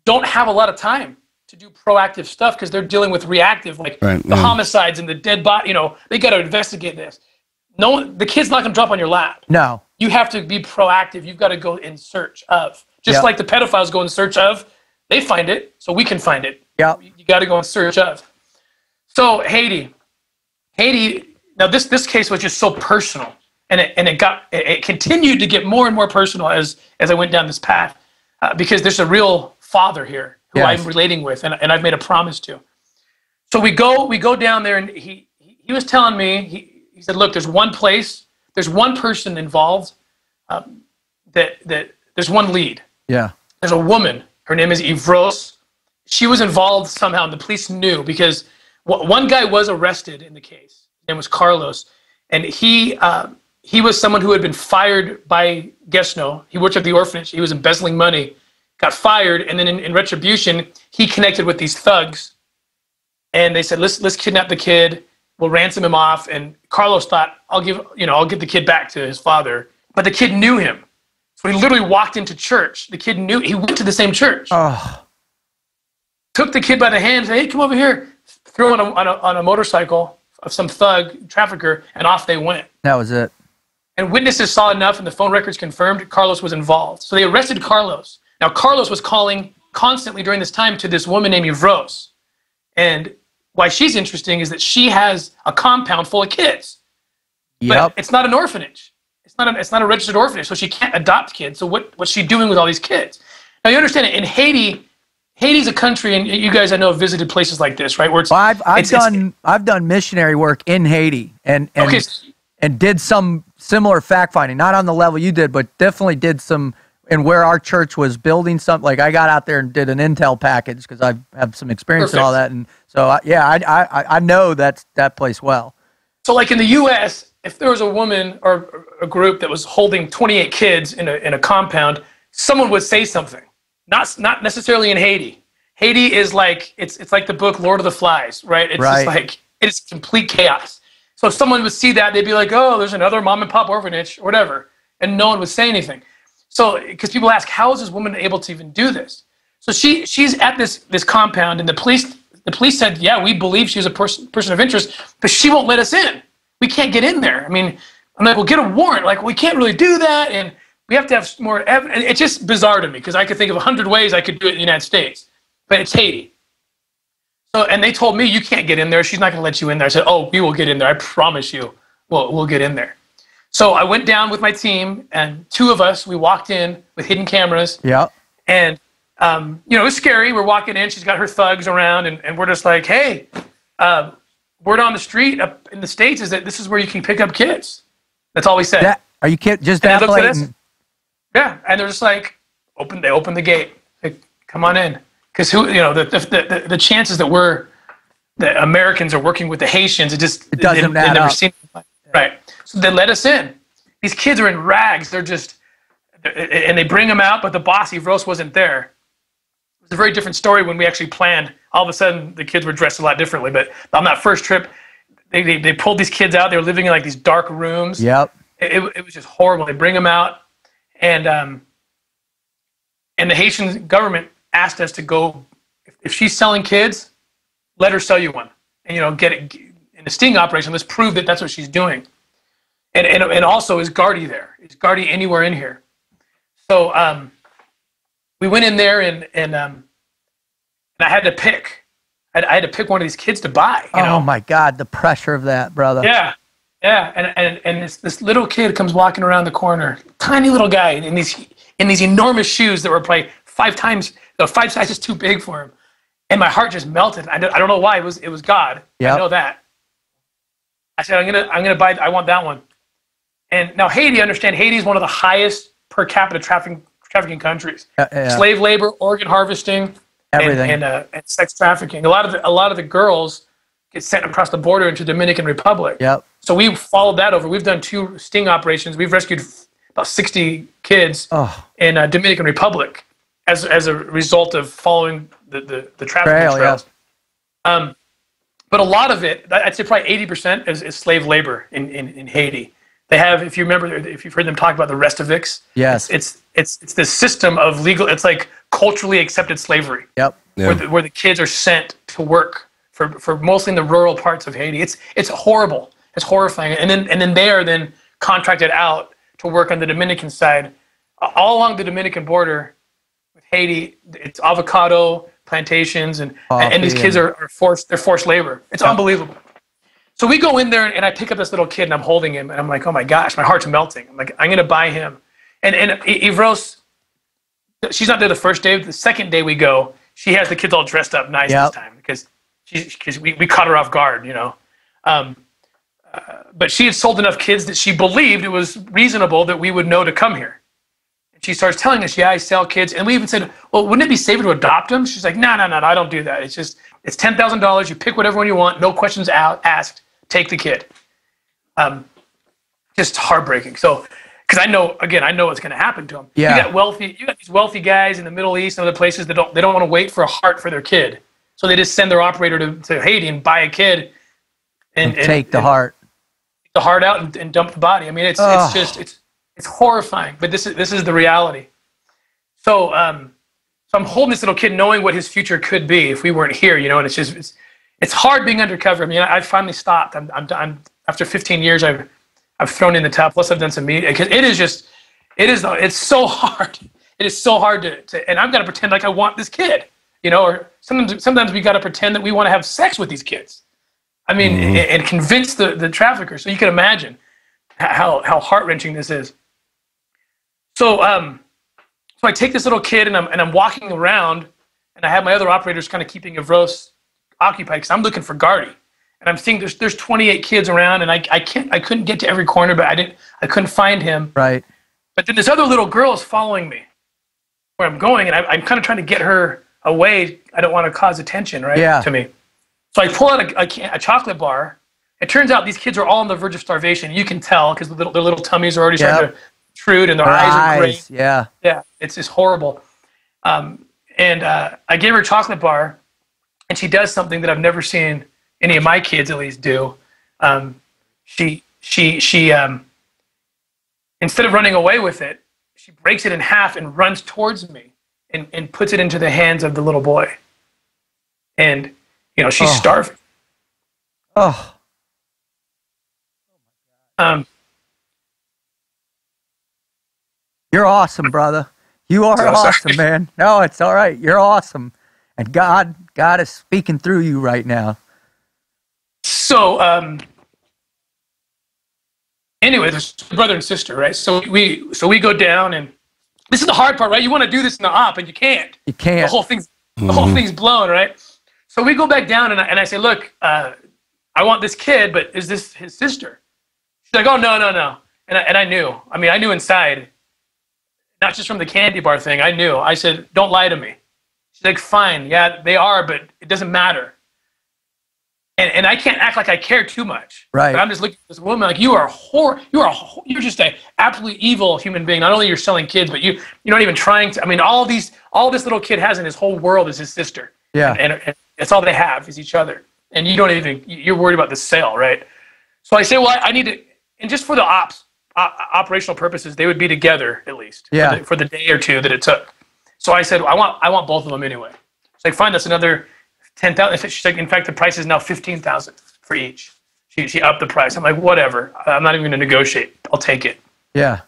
don't have a lot of time to do proactive stuff because they're dealing with reactive, like the homicides and the dead body. They got to investigate this. The kid's not going to drop on your lap. No. You have to be proactive. You've got to go in search of. Just like the pedophiles go in search of, they find it, so we can find it. Yeah. You got to go in search of. So Haiti. Now this case was just so personal, and it continued to get more and more personal as I went down this path, because there's a real father here who I'm relating with, and I've made a promise to. So we go down there, and he was telling me, he said, look, there's one person involved, that there's one lead. Yeah. There's a woman. Her name is Ivros. She was involved somehow, and the police knew because one guy was arrested in the case. His name was Carlos, and he was someone who had been fired by Gesno. He worked at the orphanage. He was embezzling money, got fired, and then in retribution, he connected with these thugs, and they said, let's kidnap the kid. We'll ransom him off. And Carlos thought, I'll get the kid back to his father. But the kid knew him. So he literally walked into church. The kid knew, he went to the same church. Took the kid by the hand, said, hey, come over here. Threw him on a motorcycle of some thug trafficker, and off they went. That was it. And witnesses saw enough, and the phone records confirmed Carlos was involved. So they arrested Carlos. Now, Carlos was calling constantly during this time to this woman named Yvros. And why she's interesting is that she has a compound full of kids. But it's not an orphanage. It's not a registered orphanage, so she can't adopt kids. So what's she doing with all these kids? Now, you understand, in Haiti, Haiti's a country, and you guys I know have visited places like this, right? Where it's, well, I've done missionary work in Haiti and did some similar fact finding, not on the level you did, but definitely did some. And where our church was building something, like I got out there and did an intel package because I have some experience in all that, and so I know that place well. So, like in the U.S., if there was a woman or a group that was holding 28 kids in a compound, someone would say something. Not necessarily in Haiti. Haiti is like it's like the book Lord of the Flies, right? It's just like it's complete chaos. So if someone would see that, they'd be like, "Oh, there's another mom and pop orphanage or whatever," and no one would say anything. So because people ask, "How is this woman able to even do this?" So she's at this compound, and the police said, "Yeah, we believe she's a person of interest, but she won't let us in. We can't get in there." I mean, I'm like, "Well, get a warrant." Like, we can't really do that, and we have to have more evidence. It's just bizarre to me because I could think of 100 ways I could do it in the United States, but it's Haiti. So, and they told me, "You can't get in there. She's not going to let you in there." I said, "Oh, we will get in there. I promise you. We'll get in there." So I went down with my team, and two of us, we walked in with hidden cameras. Yeah. And, it was scary. We're walking in. She's got her thugs around, and we're just like, "Hey, word on the street up in the States is that this is where you can pick up kids." That's all we said. Are you kidding? Just that blatant? Yeah, and they're just like, they open the gate. Like, come on in. Because the chances that Americans are working with the Haitians, it doesn't add up. Right. So they let us in. These kids are in rags. And they bring them out, but the boss, Yvros, wasn't there. It was a very different story when we actually planned. All of a sudden, the kids were dressed a lot differently. But on that first trip, they pulled these kids out. They were living in like these dark rooms. Yep. It was just horrible. They bring them out, and the Haitian government asked us to go. If she's selling kids, let her sell you one, and get it in a sting operation. Let's prove that that's what she's doing. And also, is Gardy there? Is Gardy anywhere in here? So we went in there, and I had to pick. I had to pick one of these kids to buy. Oh my God, the pressure of that, brother. Yeah. And this little kid comes walking around the corner, tiny little guy in these enormous shoes that were probably 5 sizes too big for him, and my heart just melted. I don't know why. It was God. Yep. I know that. I said, I'm gonna buy. I want that one. And now Haiti, understand, Haiti is one of the highest per capita trafficking countries. Yeah. Slave labor, organ harvesting, everything, and sex trafficking. A lot of the girls get sent across the border into Dominican Republic. Yep. So we followed that over. We've done 2 sting operations. We've rescued about 60 kids in Dominican Republic as a result of following the trafficking trails. Yeah. But a lot of it, I'd say probably 80% is slave labor in Haiti. They have, if you've heard them talk about the Restovics, yes, it's this system of legal. It's like culturally accepted slavery. Yep. Where the kids are sent to work for mostly in the rural parts of Haiti. It's horrible. It's horrifying. And then they are then contracted out to work on the Dominican side, all along the Dominican border with Haiti. It's avocado plantations, and these kids are forced labor. It's unbelievable. So we go in there, and I pick up this little kid, and I'm holding him, and I'm like, oh my gosh, my heart's melting. I'm like, I'm gonna buy him. And Yvros, she's not there the first day. The second day we go, she has the kids all dressed up nice this time because we caught her off guard, but she had sold enough kids that she believed it was reasonable that we would know to come here. And she starts telling us, "Yeah, I sell kids." And we even said, "Well, wouldn't it be safer to adopt them?" She's like, "No, I don't do that. It's $10,000. You pick whatever one you want, no questions asked. Take the kid." Just heartbreaking. So, because I know what's going to happen to them. Yeah. You got these wealthy guys in the Middle East and other places that don't want to wait for a heart for their kid, so they just send their operator to Haiti and buy a kid and take the heart out and dump the body. I mean, it's horrifying, but this is the reality. So I'm holding this little kid, knowing what his future could be if we weren't here, and it's hard being undercover. I mean, I finally stopped. I'm after 15 years. I've thrown in the towel. Plus, I've done some media because it's so hard. It is so hard to and I've got to pretend like I want this kid, or sometimes we got to pretend that we want to have sex with these kids. I mean, and convince the trafficker. So you can imagine how heart-wrenching this is. So so I take this little kid and I'm walking around, and I have my other operators kind of keeping Avros occupied because I'm looking for Gardy. And I'm seeing there's 28 kids around, and I couldn't get to every corner, but I couldn't find him. Right. But then this other little girl is following me where I'm going, and I'm kind of trying to get her away. I don't want to cause attention, right? To me. So I pull out a chocolate bar. It turns out these kids are all on the verge of starvation. You can tell because their little tummies are already starting to protrude, and their eyes are gray. Yeah. Yeah. It's just horrible. And I gave her a chocolate bar, and she does something that I've never seen any of my kids at least do. She instead of running away with it, she breaks it in half and runs towards me and puts it into the hands of the little boy. And, she's starving. Oh. You're awesome, brother. You are awesome, man. No, it's all right. You're awesome. And God is speaking through you right now. So, anyway, there's brother and sister, right? So we go down, and this is the hard part, right? You want to do this in the op, and you can't. You can't. The whole thing's blown, right? So we go back down, and I say, look, I want this kid, but is this his sister? She's like, oh, no. And I knew. I mean, I knew inside, not just from the candy bar thing. I knew. I said, don't lie to me. She's like, fine, yeah, they are, but it doesn't matter. And I can't act like I care too much. Right. But I'm just looking at this woman like, you're just an absolutely evil human being. Not only you're selling kids, but you're not even trying to. I mean, all this little kid has in his whole world is his sister. Yeah. And that's all they have is each other. And you're worried about the sale, right? So I say, well, I need to, and just for the operational purposes, they would be together at least. Yeah. For the day or two that it took. So I said, I want both of them anyway. She's like, fine, that's another 10,000. She's like, in fact, the price is now 15,000 for each. She upped the price. I'm like, whatever. I'm not even going to negotiate. I'll take it. Yeah.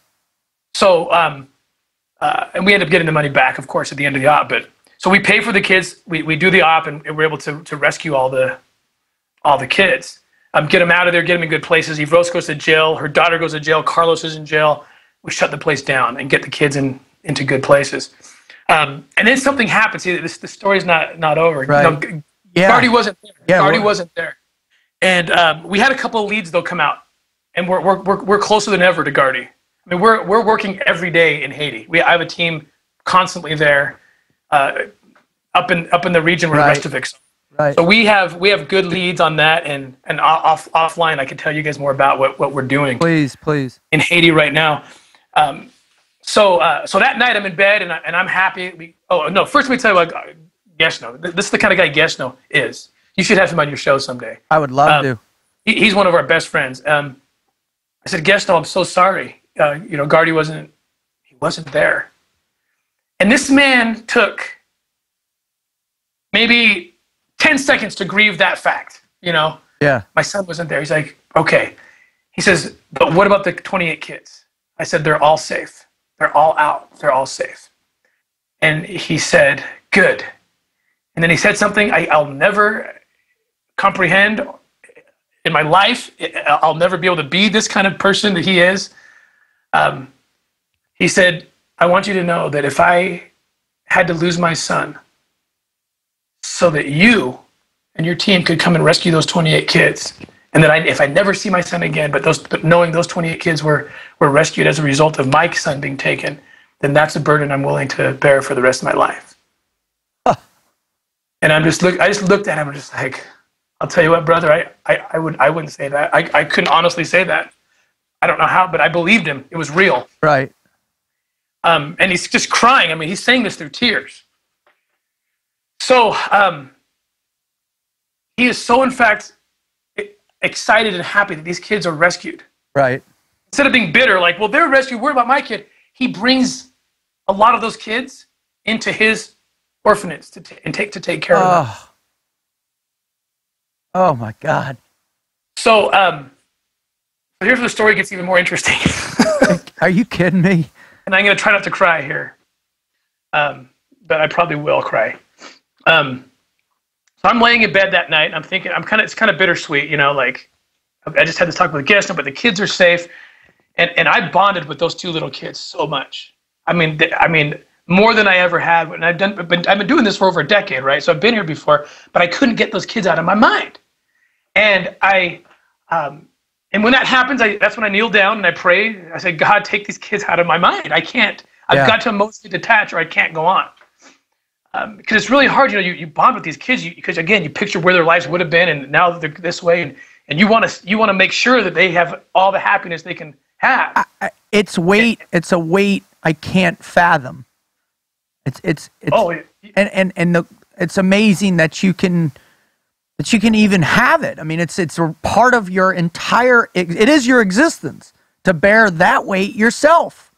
So, and we end up getting the money back, of course, at the end of the op. But so we pay for the kids. We do the op, and we're able to rescue all the kids. Get them out of there, get them in good places. Evros goes to jail. Her daughter goes to jail. Carlos is in jail. We shut the place down and get the kids into good places. And then something happens. See, the story's not over. Right. Gardy wasn't there. Yeah, Gardy wasn't there. And we had a couple of leads, though, come out. And we're closer than ever to Gardy. I mean, we're working every day in Haiti. I have a team constantly there, up in the region where the rest of it's. Right. So we have good leads on that, and offline I can tell you guys more about what we're doing. Please. In Haiti right now. So that night I'm in bed and I'm happy. First let me tell you about Geshno. This is the kind of guy Geshno is. You should have him on your show someday. I would love to. He's one of our best friends. I said, Geshno, I'm so sorry. Gardy wasn't there. And this man took maybe 10 seconds to grieve that fact. Yeah. My son wasn't there. He's like, okay. He says, but what about the 28 kids? I said, they're all safe. They're all out. They're all safe. And he said, good. And then he said something I'll never comprehend in my life. I'll never be able to be this kind of person that he is. He said, I want you to know that if I had to lose my son so that you and your team could come and rescue those 28 kids, and that if I never see my son again, but knowing those 28 kids were rescued as a result of my son being taken, then that's a burden I'm willing to bear for the rest of my life. Huh. And I just looked at him and just like, I'll tell you what, brother, I wouldn't say that. I couldn't honestly say that. I don't know how, but I believed him. It was real. Right. And he's just crying. I mean, he's saying this through tears. So he is so, in fact, excited and happy that these kids are rescued. Right. Instead of being bitter, like, well, they're rescued, worry about my kid. He brings a lot of those kids into his orphanage to take care of them. Oh my God. So So here's where the story gets even more interesting. Are you kidding me? And I'm going to try not to cry here. But I probably will cry. So I'm laying in bed that night. And I'm thinking, it's kind of bittersweet, like I just had this talk with the guests, but the kids are safe. And I bonded with those two little kids so much. I mean, more than I ever had. And I've been doing this for over a decade, right? So I've been here before, but I couldn't get those kids out of my mind. And and when that happens, that's when I kneel down and I pray. I say, God, take these kids out of my mind. I can't. I've got to emotionally detach, or I can't go on. Because it's really hard, you bond with these kids because again, you picture where their lives would have been, and now they're this way, and you want to make sure that they have all the happiness they can have. It's a weight I can't fathom. It's amazing that you can even have it. I mean, it's a part of your entire. It is your existence to bear that weight yourself.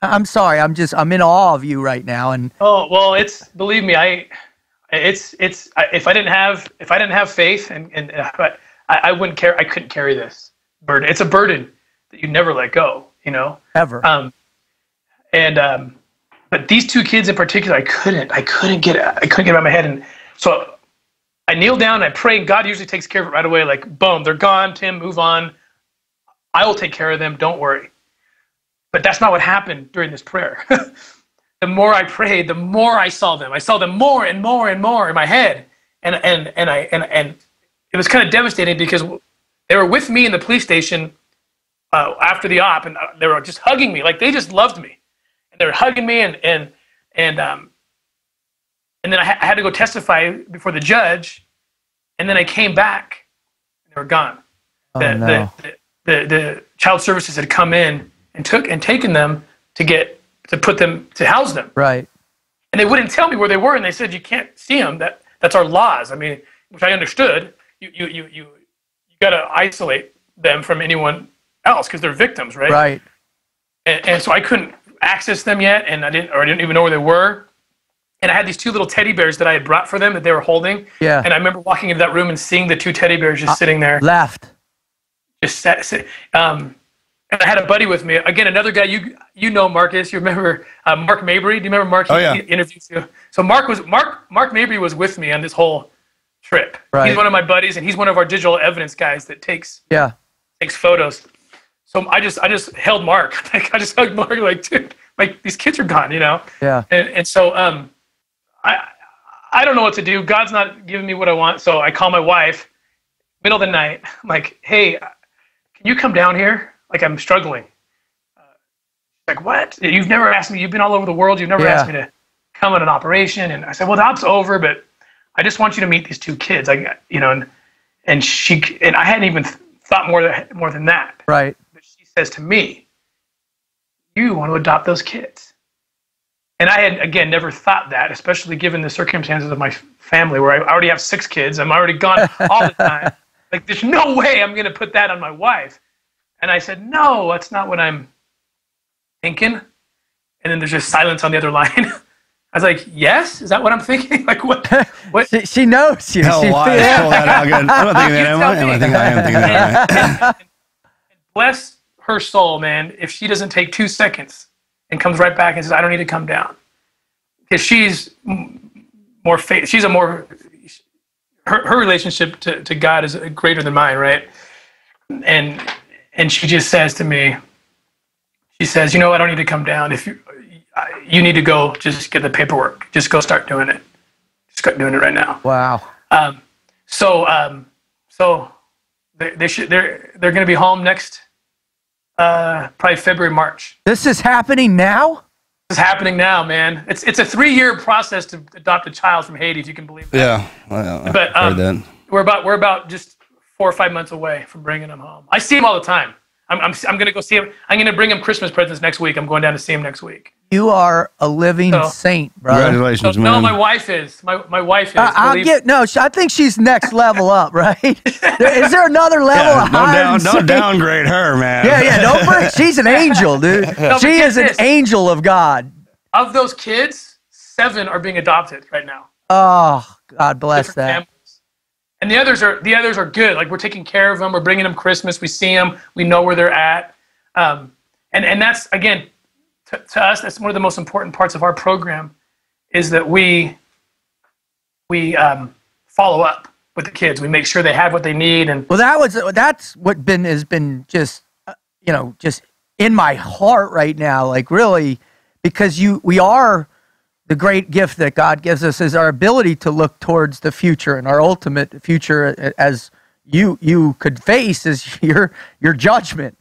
I'm sorry. I'm in awe of you right now. And believe me, if I didn't have faith but I wouldn't care. I couldn't carry this burden. It's a burden that you never let go. Ever. But these two kids in particular, I couldn't get out of my head, and so I kneel down and I pray, and God usually takes care of it right away. Like, boom, they're gone. Tim, move on. I will take care of them. Don't worry. But that's not what happened during this prayer. The more I prayed, the more I saw them. I saw them more and more and more in my head, and it was kind of devastating because they were with me in the police station after the op, and they were just hugging me, like they just loved me, and they were hugging me, and then I had to go testify before the judge, and then I came back, and they were gone. The child services had come in and taken them to put them to house them. Right. And they wouldn't tell me where they were, and they said you can't see them. That's our laws. I mean, which I understood. You got to isolate them from anyone else because they're victims, right? Right. And so I couldn't access them yet, and I didn't even know where they were. And I had these two little teddy bears that I had brought for them that they were holding. Yeah. And I remember walking into that room and seeing the two teddy bears just sitting there. Left. Just sat. And I had a buddy with me. Again, another guy you know, Marcus. You remember Mark Mabry? Do you remember Mark? He interviewed you. So Mark Mabry was with me on this whole trip. Right. He's one of my buddies, and he's one of our digital evidence guys that takes photos. So I just held Mark. Like I just hugged Mark. Like, dude, like these kids are gone, Yeah. And so I don't know what to do. God's not giving me what I want. So I call my wife, middle of the night. I'm like, hey, can you come down here? Like I'm struggling. Like what? You've never asked me. You've been all over the world. You've never asked me to come on an operation. And I said, well, that's over. But I just want you to meet these two kids. And I hadn't even thought more than that. Right. But she says to me, you want to adopt those kids. And I had, again, never thought that, especially given the circumstances of my family where I already have 6 kids. I'm already gone all the time. Like there's no way I'm going to put that on my wife. And I said, no, that's not what I'm thinking. And then there's just silence on the other line. I was like, yes? Is that what I'm thinking? Like, what? She knows you. Hell, why? Pull that out again. I'm not thinking that, am I? I think I am thinking that, right? And bless her soul, man, if she doesn't take 2 seconds and comes right back and says, I don't need to come down. Because she's more faith. She's her relationship to God is greater than mine, right? And she just says to me, she says, I don't need to come down. If you need to go, just get the paperwork. Just go start doing it. Just start doing it right now. Wow. So they're going to be home next, probably February, March. This is happening now? This is happening now, man. It's a 3-year process to adopt a child from Haiti, if you can believe that. Yeah. Well, but we're about just 4 or 5 months away from bringing him home. I see him all the time. I'm going to go see him. I'm going to bring him Christmas presents next week. I'm going down to see him next week. You are a living saint, brother. Congratulations, man. No, my wife is. My wife is. I think she's next level up, right? Is there another level? Don't downgrade her, man. Yeah. She's an angel, dude. She is an angel of God. Of those kids, 7 are being adopted right now. Oh, God bless that. Families. And the others are good. Like, we're taking care of them. We're bringing them Christmas. We see them. We know where they're at. And that's, again, to us, that's one of the most important parts of our program, is that we follow up with the kids. We make sure they have what they need. And well, that's what has been just just in my heart right now. Like, really, because we are. The great gift that God gives us is our ability to look towards the future, and our ultimate future, as you could face, is your judgment.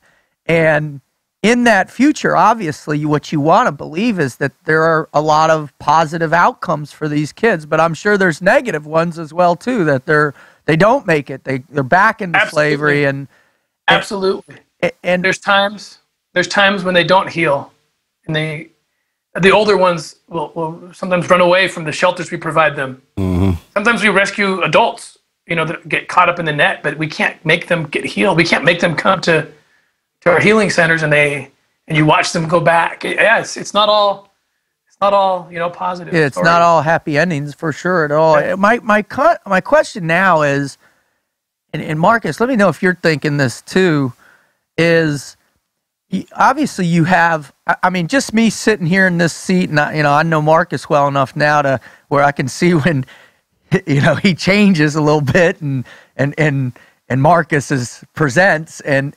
And in that future, obviously, what you want to believe is that there are a lot of positive outcomes for these kids, but I'm sure there's negative ones as well too. That they don't make it, they're back into slavery, and absolutely. And there's times when they don't heal, and the older ones will sometimes run away from the shelters we provide them. Mm-hmm. Sometimes we rescue adults, that get caught up in the net, but we can't make them get healed. We can't make them come to our healing centers, and you watch them go back. Yeah, it's not all positive. Yeah, it's not all happy endings for sure at all. Yeah. My question now is, and Marcus, let me know if you're thinking this too, is, obviously you have, I mean, just me sitting here in this seat, and I know Marcus well enough now to where I can see when, he changes a little bit, and Marcus presents and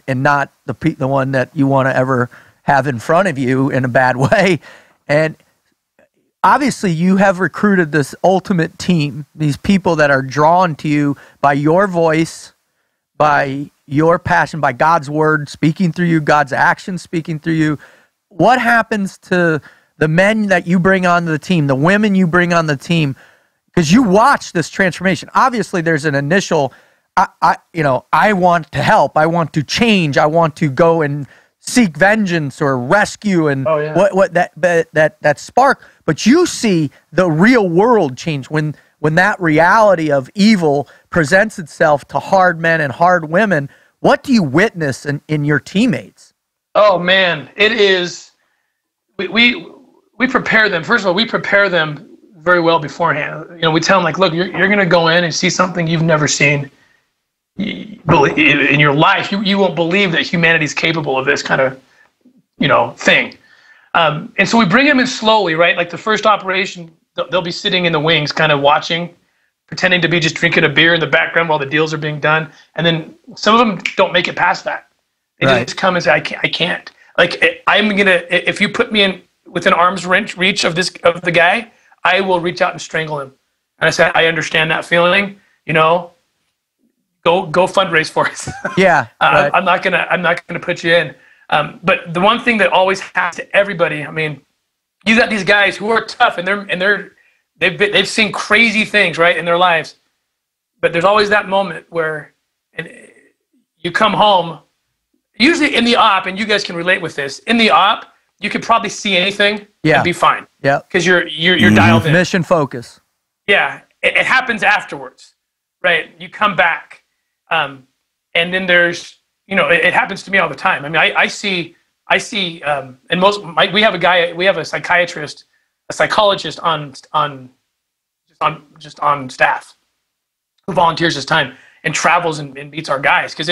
not the one that you want to ever have in front of you in a bad way. And obviously you have recruited this ultimate team, these people that are drawn to you by your voice, by your passion, by God's word speaking through you, God's action speaking through you. What happens to the men that you bring onto the team, the women you bring on the team? Because you watch this transformation. Obviously, there's an initial, I want to help, I want to change, I want to go and seek vengeance or rescue, and what that spark. But you see the real world change when that reality of evil presents itself to hard men and hard women. What do you witness in your teammates? Oh man, it is. We prepare them. First of all, we prepare them very well beforehand. We tell them, like, look, you're going to go in and see something you've never seen in your life. You won't believe that humanity is capable of this kind of thing. And so we bring them in slowly, right? Like the first operation, they'll be sitting in the wings, kind of watching, pretending to be just drinking a beer in the background while the deals are being done. And then some of them don't make it past that. They just come and say, I can't. Like, I'm going to, if you put me within arm's reach of the guy, I will reach out and strangle him. And I said, I understand that feeling, go fundraise for us. Yeah. Right. I'm not gonna put you in. But the one thing that always happens to everybody, I mean, you got these guys who are tough, and they've seen crazy things, right, in their lives. But there's always that moment where you come home, usually in the op, and you guys can relate with this. In the op, you could probably see anything and be fine. Yeah. Because you're dialed in. Mission focus. Yeah. It happens afterwards, right? You come back, and then there's, it happens to me all the time. I mean, I see, and we have a psychiatrist, a psychologist on staff who volunteers his time and travels and meets our guys. Because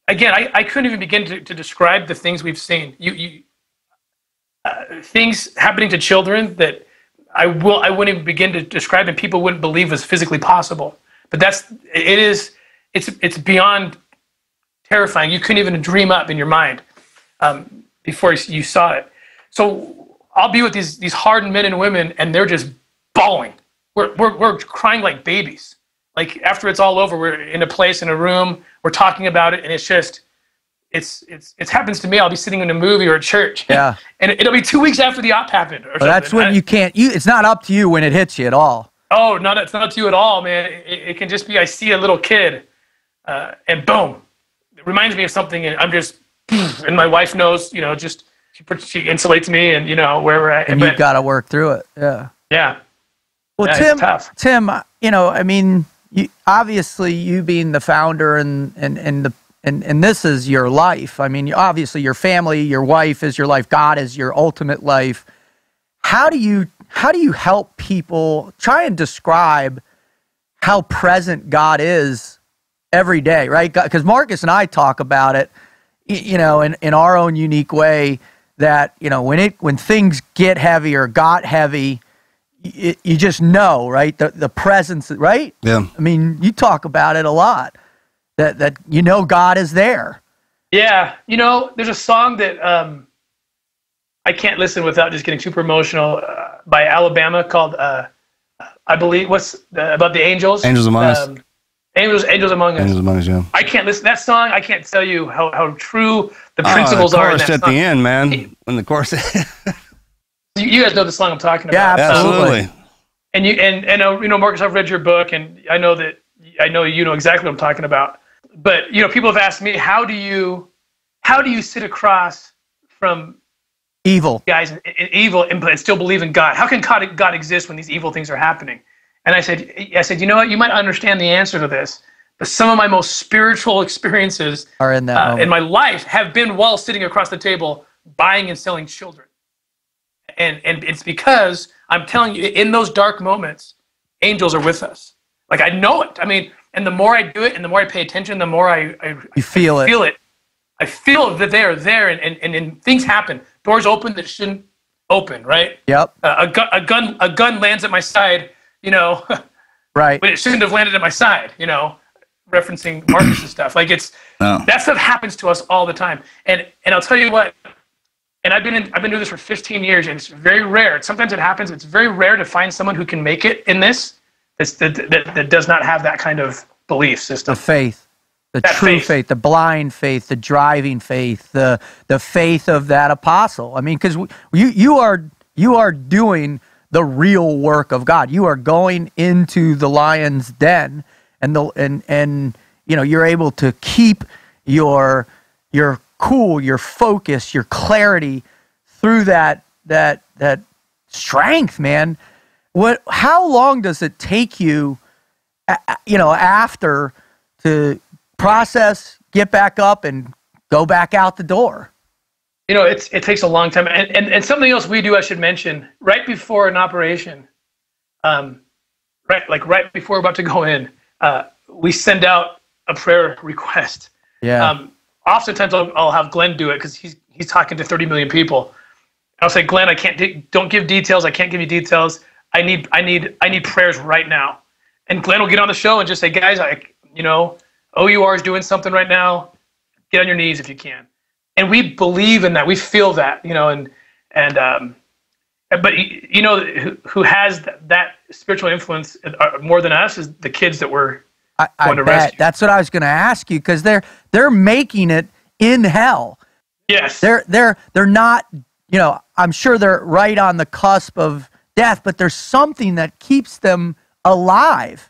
I couldn't even begin to describe the things we've seen. Things happening to children that I wouldn't even begin to describe, and people wouldn't believe was physically possible. But it's beyond terrifying. You couldn't even dream up in your mind before you saw it. So I'll be with these hardened men and women, and they're just bawling. We're crying like babies. Like, after it's all over, we're in a room, we're talking about it, and it's just, it happens to me. I'll be sitting in a movie or a church, and it'll be 2 weeks after the op happened. Or that's when it's not up to you when it hits you at all. Oh, no, it's not up to you at all, man. It can just be, I see a little kid, and boom, it reminds me of something, and I'm just, and my wife knows, just she insulates me, and where we're at. And you've got to work through it. Yeah. Yeah. Well, yeah, Tim, I mean, obviously you being the founder and this is your life. I mean, obviously your family, your wife is your life. God is your ultimate life. How do you help people? Try and describe how present God is every day, right? Because Marcus and I talk about it, in our own unique way, that, when things get heavy or got heavy, you just know, right? The presence, right? Yeah. I mean, you talk about it a lot, that God is there. Yeah. There's a song that I can't listen without just getting super emotional, by Alabama, called I believe about the angels. Angels Among Us. Angels Among Us. Angels Among Us, yeah. I can't listen that song. I can't tell you how true the principles are in that at song. the end, man. When the chorus. You guys know the song I'm talking Yeah, about. Absolutely. And Marcus, I've read your book, and I know you know exactly what I'm talking about. But people have asked me, how do you sit across from Evil guys and evil and still believe in God? How can God exist when these evil things are happening? And I said, you know what? You might understand the answer to this, but some of my most spiritual experiences are in that moment. in my life have been while sitting across the table buying and selling children. And it's because I'm telling you, in those dark moments, angels are with us. Like, I know it. I mean, and the more I do it and the more I pay attention, the more I feel it. I feel that they're there, and things happen. Doors open that shouldn't open, right? Yep. A gun lands at my side, right. but it shouldn't have landed at my side, referencing Marcus and stuff. Like, that stuff happens to us all the time. And I'll tell you what, and I've been doing this for 15 years, and it's very rare. Sometimes it happens. It's very rare to find someone who can make it in this that does not have that kind of belief system. The faith. The true faith, the blind faith, the driving faith, the faith of that apostle. I mean, because you are doing the real work of God. You are going into the lion's den, and you're able to keep your cool, your focus, your clarity through that strength, man. How long does it take you, after to process, get back up, and go back out the door? It takes a long time. And something else we do, I should mention, right before an operation, right before we're about to go in, we send out a prayer request. Yeah. Oftentimes I'll have Glenn do it because he's talking to 30 million people. I'll say, Glenn, don't give details. I can't give you details. I need prayers right now. And Glenn will get on the show and just say, guys, O.U.R is doing something right now. Get on your knees if you can. And we believe in that. We feel that, but who has that spiritual influence more than us is the kids that we're going to rescue. That's what I was going to ask you, because they're making it in hell. Yes. They're not, I'm sure they're right on the cusp of death, but there's something that keeps them alive.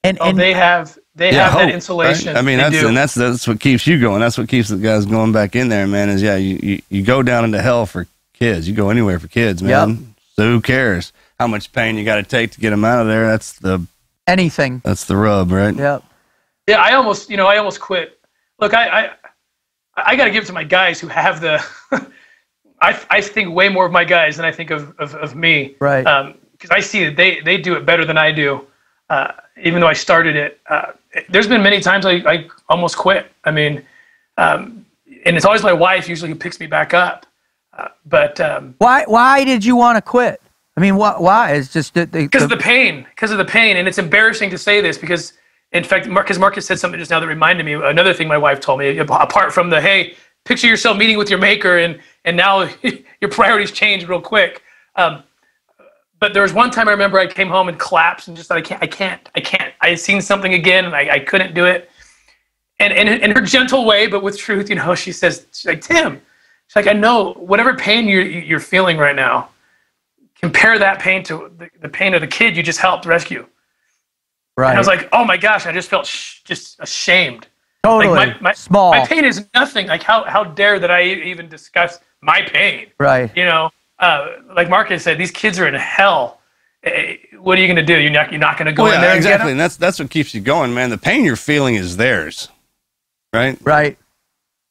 And they have that hope, insulation. Right? I mean, that's what keeps you going. That's what keeps the guys going back in there, man. Is you go down into hell for kids. You go anywhere for kids, man. Yep. So who cares how much pain you got to take to get them out of there? That's anything. That's the rub, right? Yep. Yeah, I almost quit. Look, I got to give it to my guys who have the. I think way more of my guys than I think of me. Right. Because I see that they do it better than I do. Even though I started it, there's been many times I almost quit. I mean, and it's always my wife usually who picks me back up. But why did you want to quit? I mean, why? It's just because of the pain. Because of the pain, and it's embarrassing to say this because, in fact, Marcus said something just now that reminded me. Another thing my wife told me, apart from the hey, picture yourself meeting with your maker, and now your priorities change real quick. But there was one time I remember I came home and collapsed and just thought, I can't. I had seen something again and I couldn't do it. And in her gentle way, but with truth, she's like, Tim, she's like, I know whatever pain you're feeling right now, compare that pain to the pain of the kid you just helped rescue. Right. And I was like, oh my gosh, I just felt just ashamed. Totally. Like small. My pain is nothing. Like how dare that I even discuss my pain? Right. Like Marcus said, these kids are in hell. What are you going to do? You're not going to go in there. Exactly, and that's what keeps you going, man. The pain you're feeling is theirs, right? Right.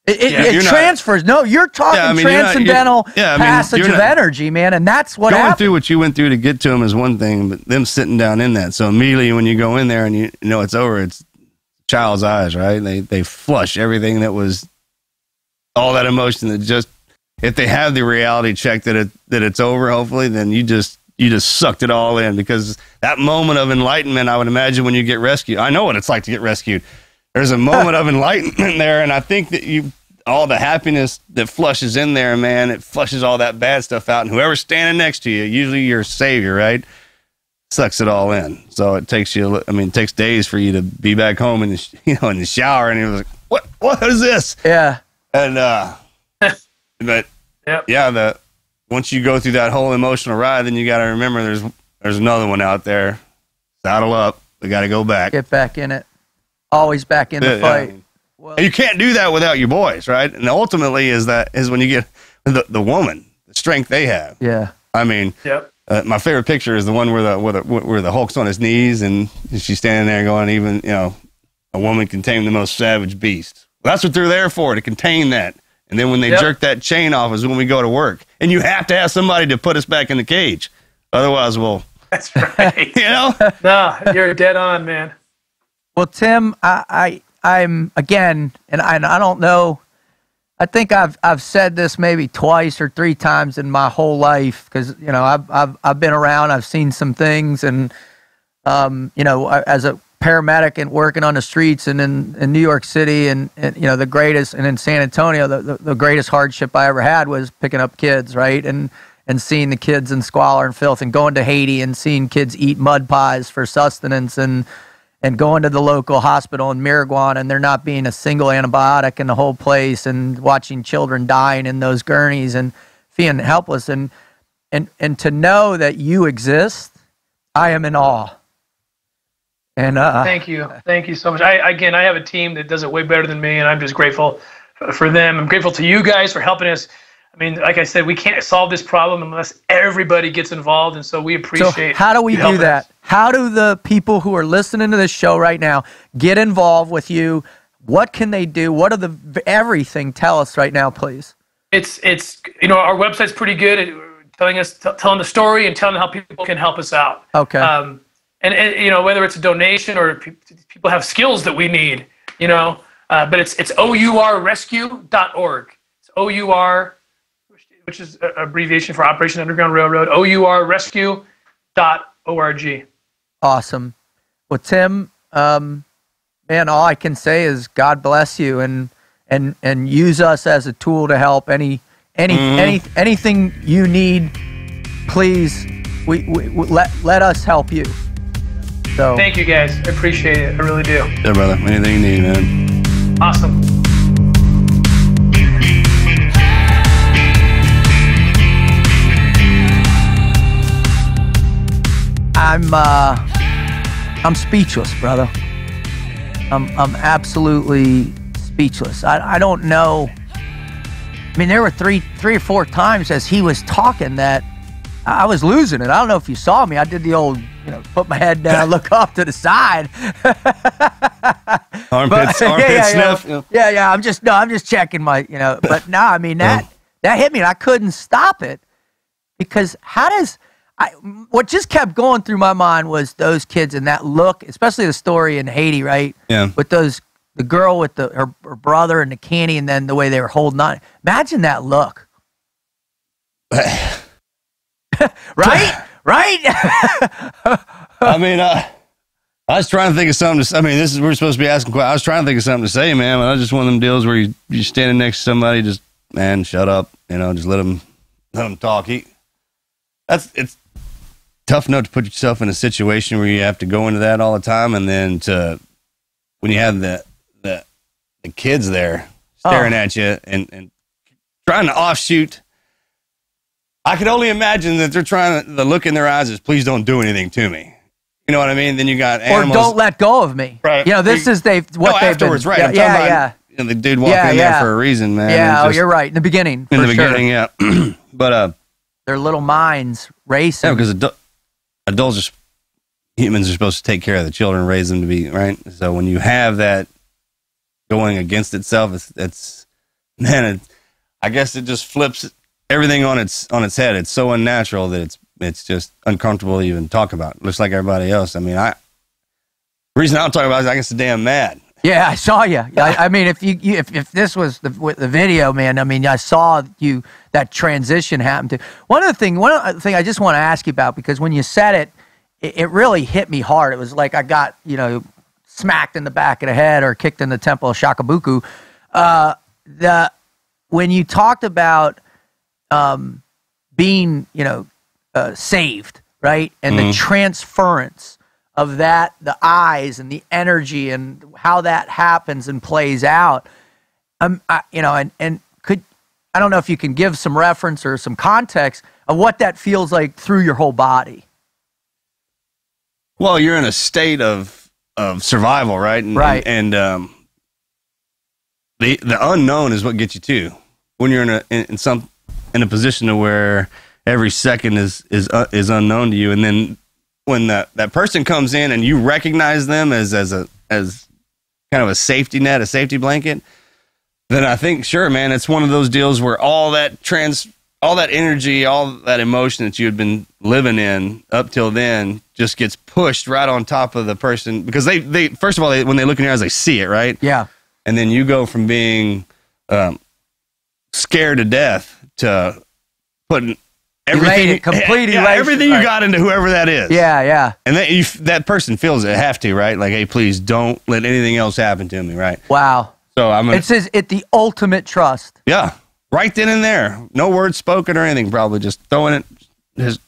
It transfers. No, you're talking transcendental passage of energy, man, and that's what going through what you went through to get to them is one thing, but them sitting down in that. So immediately when you go in there and you know it's over, it's child's eyes, right? They flush everything that was all that emotion that just, if they have the reality check that it's over, hopefully, then you just sucked it all in, because that moment of enlightenment, I would imagine when you get rescued, I know what it's like to get rescued. There's a moment of enlightenment there, and I think that all the happiness that flushes in there, man, it flushes all that bad stuff out, and whoever's standing next to you, usually your savior, right, sucks it all in. So it takes days for you to be back home in the shower, and you're like, what is this? Yeah. And but yeah, once you go through that whole emotional ride, then you got to remember there's another one out there. Saddle up. We got to go back. Get back in it. Always back in the fight. Well, and you can't do that without your boys, right? And ultimately is when you get the woman, the strength they have. Yeah. I mean, my favorite picture is the one where the Hulk's on his knees and she's standing there going, even a woman can tame the most savage beast. Well, that's what they're there for, to contain that. And then when they jerk that chain off is when we go to work. And you have to have somebody to put us back in the cage. Otherwise, That's right. No, you're dead on, man. Well, Tim, I'm again, and I don't know. I think I've said this maybe twice or three times in my whole life, because I've been around. I've seen some things, and as a paramedic and working on the streets and in New York City and the greatest, and in San Antonio, the greatest hardship I ever had was picking up kids, right? And seeing the kids in squalor and filth, and going to Haiti and seeing kids eat mud pies for sustenance, and going to the local hospital in Miragwan and there not being a single antibiotic in the whole place, and watching children dying in those gurneys and feeling helpless, and to know that you exist, I am in awe. And thank you so much. I have a team that does it way better than me, and I'm just grateful for them. I'm grateful to you guys for helping us. I mean, like I said, we can't solve this problem unless everybody gets involved, and so we appreciate. So how do we do that? How do the people who are listening to this show right now get involved with you? What can they do? What are everything? Tell us right now, please. It's our website's pretty good at telling the story and telling how people can help us out. Okay. And whether it's a donation or people have skills that we need, but it's OURrescue.org. It's O.U.R, which is an abbreviation for Operation Underground Railroad. OURrescue.org. Awesome. Well, Tim, man, all I can say is God bless you, and use us as a tool to help anything you need. Please, we let us help you. So thank you, guys. I appreciate it. I really do. Yeah, brother. Anything you need, man. Awesome. I'm speechless, brother. I'm absolutely speechless. I don't know. I mean, there were three or four times as he was talking that I was losing it. I don't know if you saw me. I did the old, put my head down, look off to the side. Armpit sniff. Yeah. I'm just checking my, But no, I mean that hit me, and I couldn't stop it, because what just kept going through my mind was those kids and that look, especially the story in Haiti, right? Yeah. With the girl with her brother and the candy, and then the way they were holding on. Imagine that look. Right? I mean, I was trying to think of something to. I mean, we're supposed to be asking. I was trying to think of something to say, man. But I was just one of them deals where you're standing next to somebody, just man, shut up. Just let them talk. It's tough enough to put yourself in a situation where you have to go into that all the time, and then when you have the kids there staring at you and trying to offshoot. I could only imagine that they're the look in their eyes is, please don't do anything to me. You know what I mean? Then you got animals. Or don't let go of me. Right. This is they've afterwards, been. Right. Yeah. The dude walking in there for a reason, man. Yeah, you're right. In the beginning. Beginning, yeah. But their little minds racing. Yeah, because humans are supposed to take care of the children, raise them to be right. So when you have that going against itself, it's man, I guess it just flips everything on its head. It's so unnatural that it's just uncomfortable to even talk about. Looks like everybody else. I mean, the reason I don't talk about it is I get so damn mad. Yeah, I saw you. I mean, if this was the video, man, I mean, I saw that transition happen to. One other thing I just want to ask you about, because when you said it really hit me hard. It was like I got, smacked in the back of the head or kicked in the temple of Shakabuku. When you talked about being, saved, right? And the transference of that, the eyes and the energy and how that happens and plays out. And I don't know if you can give some reference or some context of what that feels like through your whole body. Well, you're in a state of survival, right? Right. And the unknown is what gets you too. When you're in a position to where every second is unknown to you, and then when that person comes in and you recognize them as kind of a safety net, a safety blanket, then I think, sure, man, it's one of those deals where all that energy, all that emotion that you had been living in up till then just gets pushed right on top of the person, because they first of all, when they look in your eyes, they see it, right? Yeah. And then you go from being scared to death to putting everything everything you got into whoever that is. Yeah, yeah. And that person feels it, have to, right? Like, hey, please don't let anything else happen to me, right? Wow. So it says the ultimate trust. Yeah, right then and there, no words spoken or anything. Probably just throwing it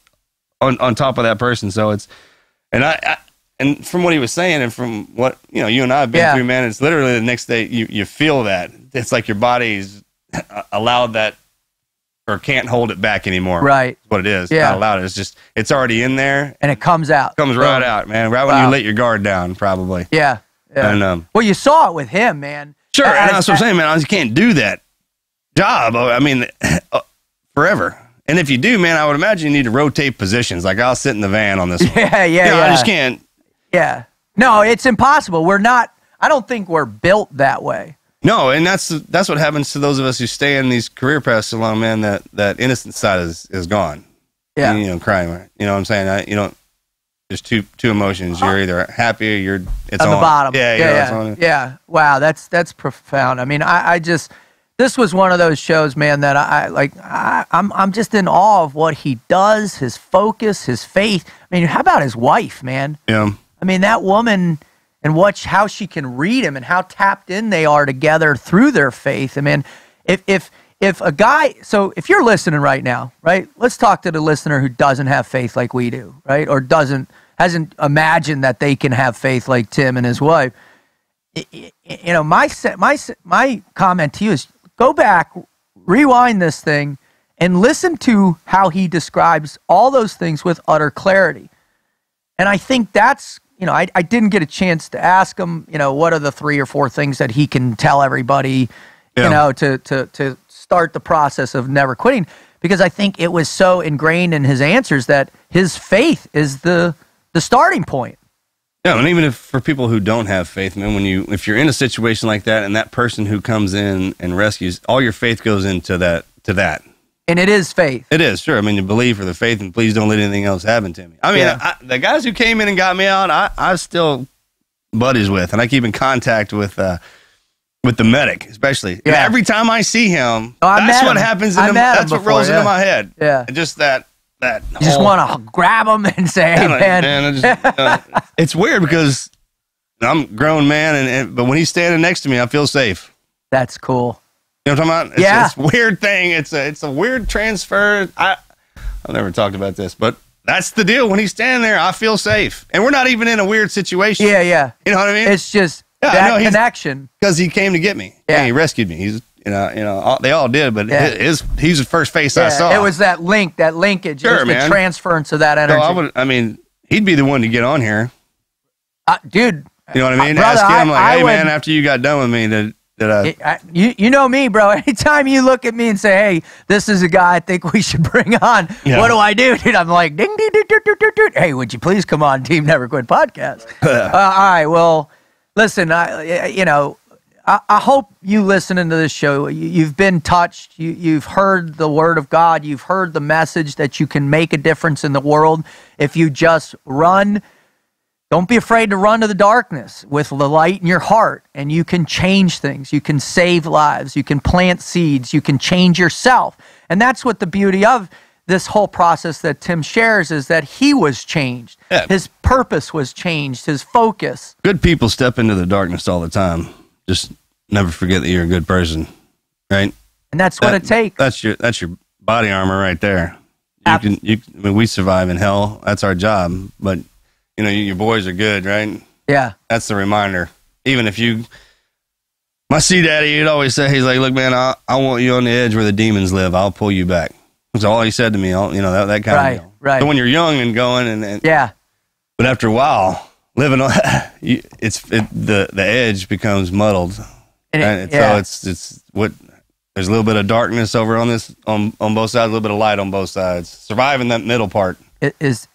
on top of that person. So it's, and from what he was saying, and from what you and I have been through, man, it's literally the next day you feel that it's like your body's allowed that, or can't hold it back anymore. Right. That's what it is. Yeah. Not allowed. It's just, it's already in there. And it comes out. Comes right out, man. Right when you let your guard down, probably. Yeah. Yeah. And, well, you saw it with him, man. Sure. And that's what I'm saying, man. I just can't do that job. I mean, forever. And if you do, man, I would imagine you need to rotate positions. Like, I'll sit in the van on this one. Yeah. I just can't. Yeah. No, it's impossible. I don't think we're built that way. No, and that's what happens to those of us who stay in these career paths so long, man. That innocent side is gone. Yeah, crying. You know what I'm saying? There's two emotions. You're either happy or it's on the bottom. Yeah. Wow, that's profound. I mean, this was one of those shows, man, that I'm just in awe of what he does, his focus, his faith. I mean, how about his wife, man? Yeah. I mean, that woman. And watch how she can read him and how tapped in they are together through their faith. I mean, if a guy, so if you're listening right now, right, let's talk to the listener who doesn't have faith like we do, right, or hasn't imagined that they can have faith like Tim and his wife. My comment to you is go back, rewind this thing, and listen to how he describes all those things with utter clarity. And I think that's. I didn't get a chance to ask him, what are the 3 or 4 things that he can tell everybody, to start the process of never quitting, because I think it was so ingrained in his answers that his faith is the starting point. Yeah, and even for people who don't have faith, man, if you're in a situation like that and that person who comes in and rescues, all your faith goes into that. And it is faith. It is, sure. I mean, you believe for the faith, and please don't let anything else happen to me. I mean, the guys who came in and got me out, I still buddies with, and I keep in contact with the medic, especially. Yeah. And every time I see him, that's what happens. That's what rolls into my head. Yeah. And just that. You just want to grab him and say, "Hey, man." It's weird because I'm a grown man, but when he's standing next to me, I feel safe. That's cool. You know what I'm talking about? It's a weird thing. It's a weird transfer. I've never talked about this, but that's the deal. When he's standing there, I feel safe. And we're not even in a weirred situation. Yeah, yeah. You know what I mean? It's just that connection. Because he came to get me. Yeah. He rescued me. He's, they all did, but he's the first face I saw. It was that linkage. Sure, it was the transference of that energy. So he'd be the one to get on here. Dude. You know what I mean? Brother, ask him, hey, man, after you got done with me, you know me, bro. Anytime you look at me and say, "Hey, this is a guy I think we should bring on," what do I do, dude? I'm like, ding, ding, ding, ding, ding, ding. Hey, would you please come on Team Never Quit podcast? All right. Well, listen, I I hope you listening to this show, you've been touched. You've heard the word of God. You've heard the message that you can make a difference in the world if you just run. Don't be afraid to run to the darkness with the light in your heart, and you can change things. You can save lives. You can plant seeds. You can change yourself. And that's what the beauty of this whole process that Tim shares is that he was changed. Yeah. His purpose was changed, his focus. Good people step into the darkness all the time. Just never forget that you're a good person, right? And that's what it takes. That's your body armor right there. I mean, we survive in hell. That's our job. But you know, your boys are good, right? Yeah. That's the reminder. Even if my sea daddy, he'd always say, he's like, look, man, I want you on the edge where the demons live. I'll pull you back. That's all he said to me. You know, that kind of deal. Right. So when you're young and going, and yeah. But after a while, living on, the edge becomes muddled. And so it's what there's a little bit of darkness over on this on both sides, a little bit of light on both sides. Surviving that middle part is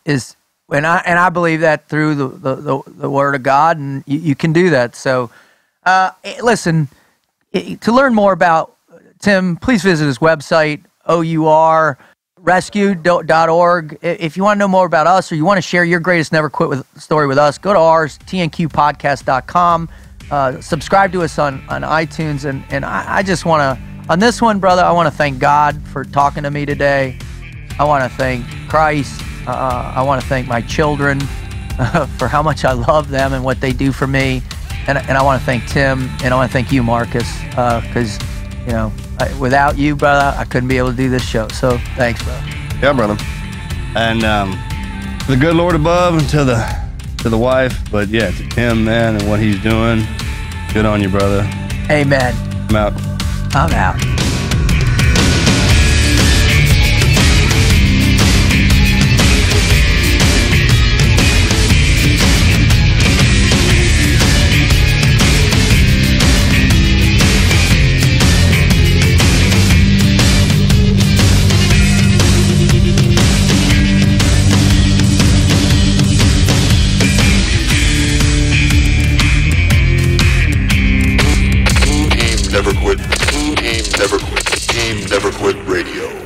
and I believe that through the word of God, and you can do that. So listen, to learn more about Tim, please visit his website, O.U.R. rescue.org. If you want to know more about us, or you want to share your greatest never quit story with us, go to ours, tnqpodcast.com. Subscribe to us on iTunes. And I just want to, on this one, brother, I want to thank God for talking to me today. I want to thank Christ. I want to thank my children for how much I love them and what they do for me. And I want to thank Tim, and I want to thank you, Marcus, because, you know, without you, brother, I couldn't be able to do this show. So thanks, brother. Yeah, brother. And the good Lord above, and to the wife, but yeah, to Tim, man, and what he's doing. Good on you, brother. Amen. I'm out. I'm out. Never quit. Team Never Quit. Team Never Quit Radio.